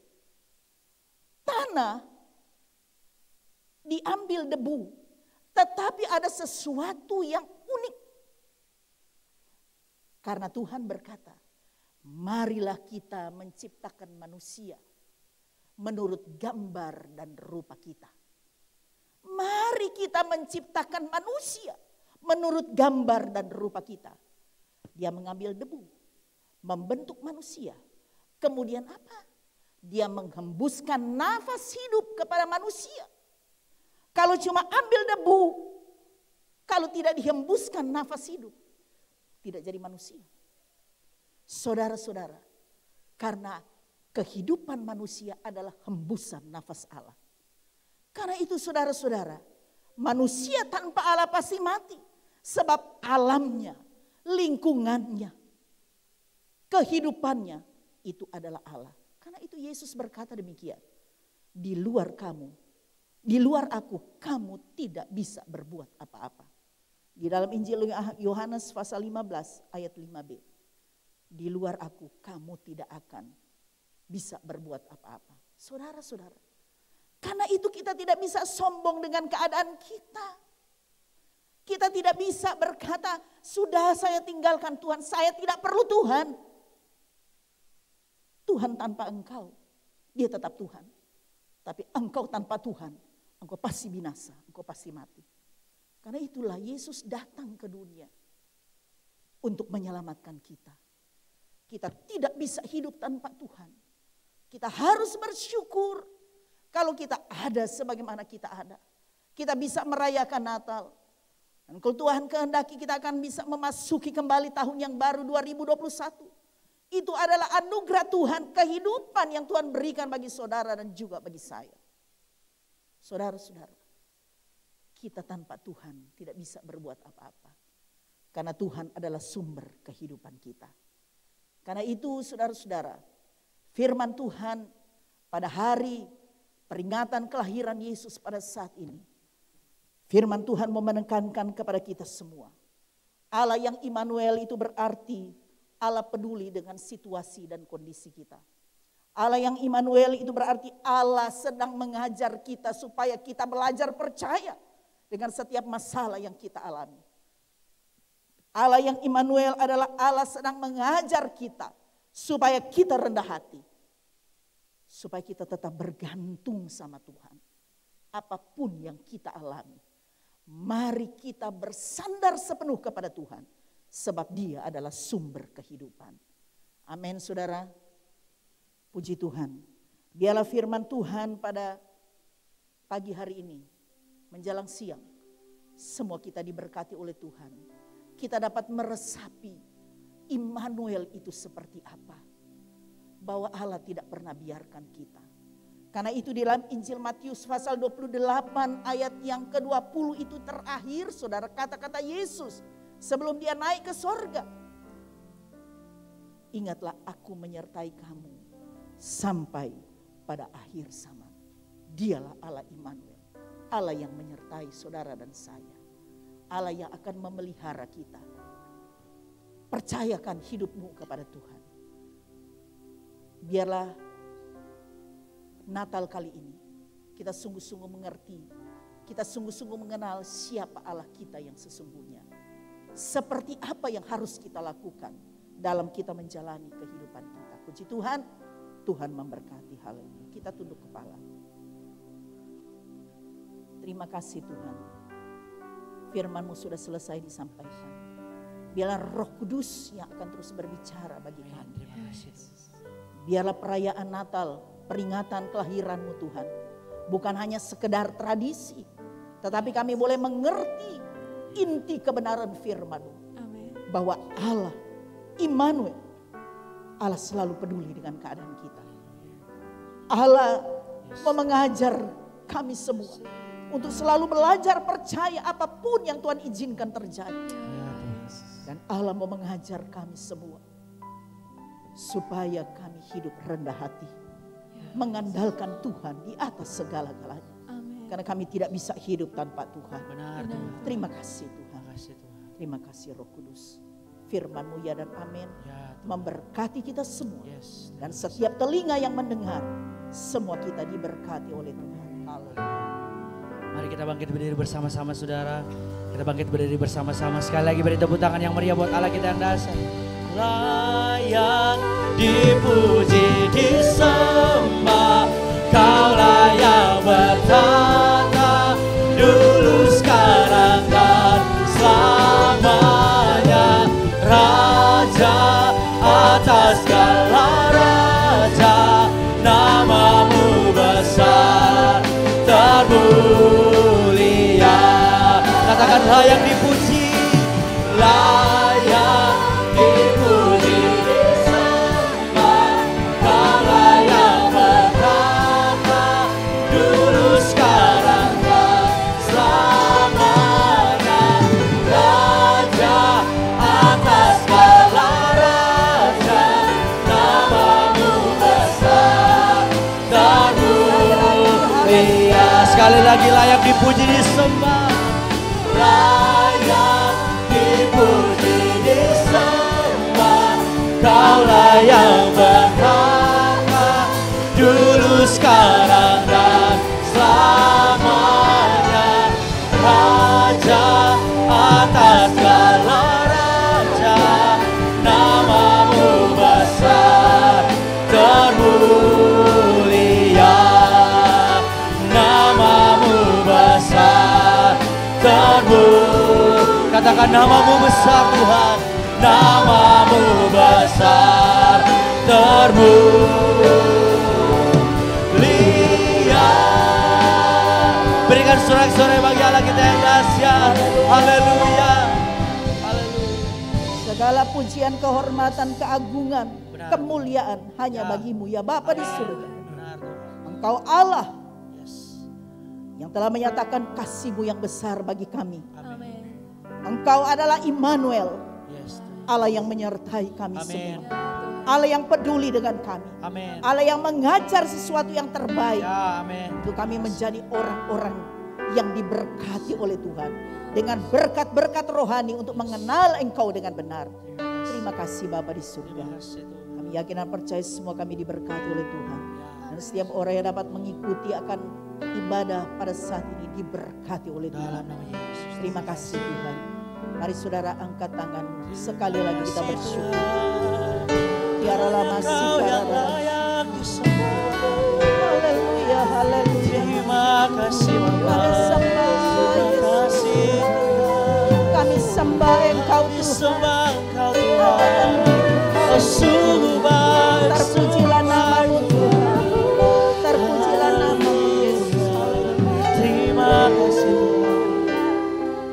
Tanah diambil debu. Tetapi ada sesuatu yang unik. Karena Tuhan berkata, marilah kita menciptakan manusia menurut gambar dan rupa kita. Mari kita menciptakan manusia menurut gambar dan rupa kita. Dia mengambil debu, membentuk manusia. Kemudian apa? Dia menghembuskan nafas hidup kepada manusia. Kalau cuma ambil debu, kalau tidak dihembuskan nafas hidup, tidak jadi manusia. Saudara-saudara, karena kehidupan manusia adalah hembusan nafas Allah. Karena itu saudara-saudara, manusia tanpa Allah pasti mati. Sebab alamnya, lingkungannya, kehidupannya itu adalah Allah. Karena itu Yesus berkata demikian. Di luar kamu, di luar aku, kamu tidak bisa berbuat apa-apa. Di dalam Injil Yohanes pasal 15 ayat 5b. Di luar aku, kamu tidak akan bisa berbuat apa-apa. Saudara-saudara, karena itu kita tidak bisa sombong dengan keadaan kita. Kita tidak bisa berkata, sudah saya tinggalkan Tuhan, saya tidak perlu Tuhan. Tuhan tanpa engkau, dia tetap Tuhan. Tapi engkau tanpa Tuhan, engkau pasti binasa, engkau pasti mati. Karena itulah Yesus datang ke dunia untuk menyelamatkan kita. Kita tidak bisa hidup tanpa Tuhan. Kita harus bersyukur kalau kita ada sebagaimana kita ada. Kita bisa merayakan Natal. Dan kalau Tuhan kehendaki kita akan bisa memasuki kembali tahun yang baru 2021. Itu adalah anugerah Tuhan, kehidupan yang Tuhan berikan bagi saudara dan juga bagi saya. Saudara-saudara, kita tanpa Tuhan tidak bisa berbuat apa-apa. Karena Tuhan adalah sumber kehidupan kita. Karena itu saudara-saudara, firman Tuhan pada hari peringatan kelahiran Yesus pada saat ini. Firman Tuhan mau menekankan kepada kita semua. Allah yang Immanuel itu berarti Allah peduli dengan situasi dan kondisi kita. Allah yang Immanuel itu berarti Allah sedang mengajar kita supaya kita belajar percaya dengan setiap masalah yang kita alami. Allah yang Immanuel adalah Allah sedang mengajar kita supaya kita rendah hati. Supaya kita tetap bergantung sama Tuhan. Apapun yang kita alami. Mari kita bersandar sepenuh kepada Tuhan. Sebab dia adalah sumber kehidupan. Amin saudara. Puji Tuhan. Biarlah firman Tuhan pada pagi hari ini. Menjelang siang. Semua kita diberkati oleh Tuhan. Kita dapat meresapi Immanuel itu seperti apa. Bahwa Allah tidak pernah biarkan kita. Karena itu di dalam Injil Matius pasal 28 ayat yang ke-20 itu terakhir saudara kata-kata Yesus sebelum dia naik ke sorga. Ingatlah aku menyertai kamu sampai pada akhir zaman. Dialah Allah Immanuel. Allah yang menyertai saudara dan saya. Allah yang akan memelihara kita. Percayakan hidupmu kepada Tuhan. Biarlah Natal kali ini kita sungguh-sungguh mengerti, kita sungguh-sungguh mengenal siapa Allah kita yang sesungguhnya. Seperti apa yang harus kita lakukan dalam kita menjalani kehidupan kita. Puji Tuhan, Tuhan memberkati hal ini. Kita tunduk kepala. Terima kasih Tuhan. Firman-Mu sudah selesai disampaikan. Biarlah Roh Kudus yang akan terus berbicara bagi kami. Biarlah perayaan Natal, peringatan kelahiran-Mu Tuhan. Bukan hanya sekedar tradisi. Tetapi kami boleh mengerti inti kebenaran firman-Mu. Bahwa Allah, Immanuel, Allah selalu peduli dengan keadaan kita. Allah mau mengajar kami semua. Untuk selalu belajar percaya apapun yang Tuhan izinkan terjadi. Dan Allah mau mengajar kami semua. Supaya kami hidup rendah hati. Mengandalkan Tuhan di atas segala-galanya. Karena kami tidak bisa hidup tanpa Tuhan. Benar, Tuhan. Terima kasih Tuhan. Terima kasih Roh Kudus. Firman-Mu ya dan amin. Memberkati kita semua. Dan setiap telinga yang mendengar. Semua kita diberkati oleh Tuhan. Haleluya. Mari kita bangkit berdiri bersama-sama saudara. Kita bangkit berdiri bersama-sama. Sekali lagi beri tepuk tangan yang meriah buat Allah kita yang dahsyat. Layak dipuji disembah, Kaulah yang bertata dulu sekarang dan selamanya. Raja atas segala raja, nama-Mu besar termulia. Katakan layak dipuji, layak dipuji. dipuji disembah, layak dipuji disembah. Kaulah yang berhak dulu, sekarang dan selamanya. Raja atas segala raja, namamu besar termulia, namamu besar termulia. Katakan namamu besar Tuhan, namamu besar termulia. Berikan sorak-sorai bagi Allah kita yang dahsyat. Haleluya. Haleluya. Segala pujian, kehormatan, keagungan, Benar. kemuliaan hanya Ya. bagimu ya Bapa di surga. Benar Tuhan. Engkau Allah Yes. yang telah menyatakan kasih-Mu yang besar bagi kami. Amin. Engkau adalah Immanuel, Yes. Tuhan. Allah yang menyertai kami Amin. semua. Allah yang peduli dengan kami. Amin. Allah yang mengajar sesuatu yang terbaik. Ya, amin. Untuk kami menjadi orang-orang yang diberkati oleh Tuhan. Dengan berkat-berkat rohani untuk mengenal Engkau dengan benar. Terima kasih Bapa di surga. Terima kasih Tuhan. Kami yakin dan percaya semua kami diberkati oleh Tuhan. Ya. Dan setiap orang yang dapat mengikuti akan ibadah pada saat ini diberkati oleh Tuhan. Dalam nama Yesus. Terima kasih Tuhan. Mari saudara angkat tangan. Sekali lagi kita bersyukur. Tiara lama Kau yang sikara. layak disembah. Haleluya, haleluya. Terima kasih Bapa. Kami sembah Terima kasih Tuhan. Kami sembah Engkau Tuhan. Disembah Engkau Tuhan. Kau sungguh baik, Terpujilah namamu Tuhan. Terpujilah namamu Yesus. Terima kasih Tuhan.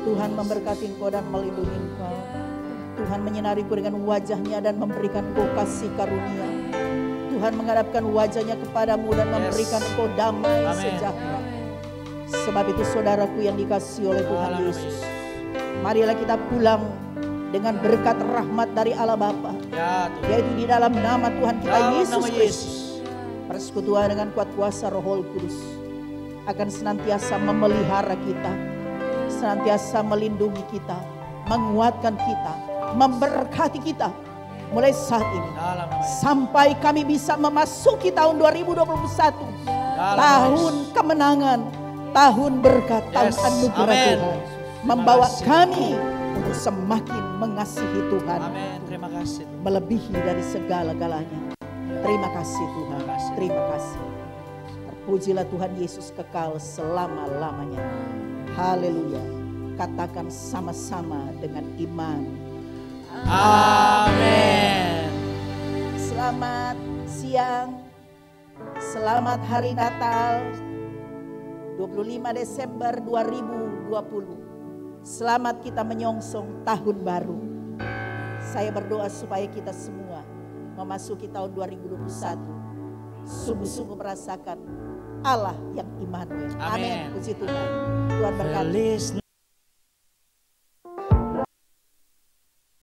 Tuhan memberkati engkau dan melindungi engkau. Tuhan menyinariku dengan wajahnya dan memberikan engkau kasih karunia. Tuhan menghadapkan wajahnya kepadamu dan memberikan engkau damai Amin. sejahtera. Sebab itu saudaraku yang dikasihi oleh Tuhan Dalam nama Yesus, marilah kita pulang dengan berkat rahmat dari Allah Bapa, Ya Tuhan. yaitu di dalam nama Tuhan kita Dalam Yesus nama Kristus. Yesus. Persekutuan dengan kuat kuasa Roh Kudus akan senantiasa memelihara kita, senantiasa melindungi kita, menguatkan kita, memberkati kita mulai saat ini Dalam nama Yesus. sampai kami bisa memasuki tahun 2021, Dalam nama tahun Yesus. kemenangan, tahun berkat, tahun Yes. anugerah Amin. Tuhan, Terima membawa kasih. kami untuk semakin mengasihi Tuhan Amin. Terima kasih Tuhan. melebihi dari segala-galanya. Terima kasih Tuhan, Terima kasih. terima kasih. Terpujilah Tuhan Yesus kekal selama-lamanya. Haleluya. Katakan sama-sama dengan iman. Amin. Selamat siang, selamat hari Natal 25 Desember 2020. Selamat kita menyongsong tahun baru. Saya berdoa supaya kita semua memasuki tahun 2021 sungguh-sungguh merasakan Allah yang Immanuel. Amin. Amin. Puji Tuhan. Tuhan berkati. Feliz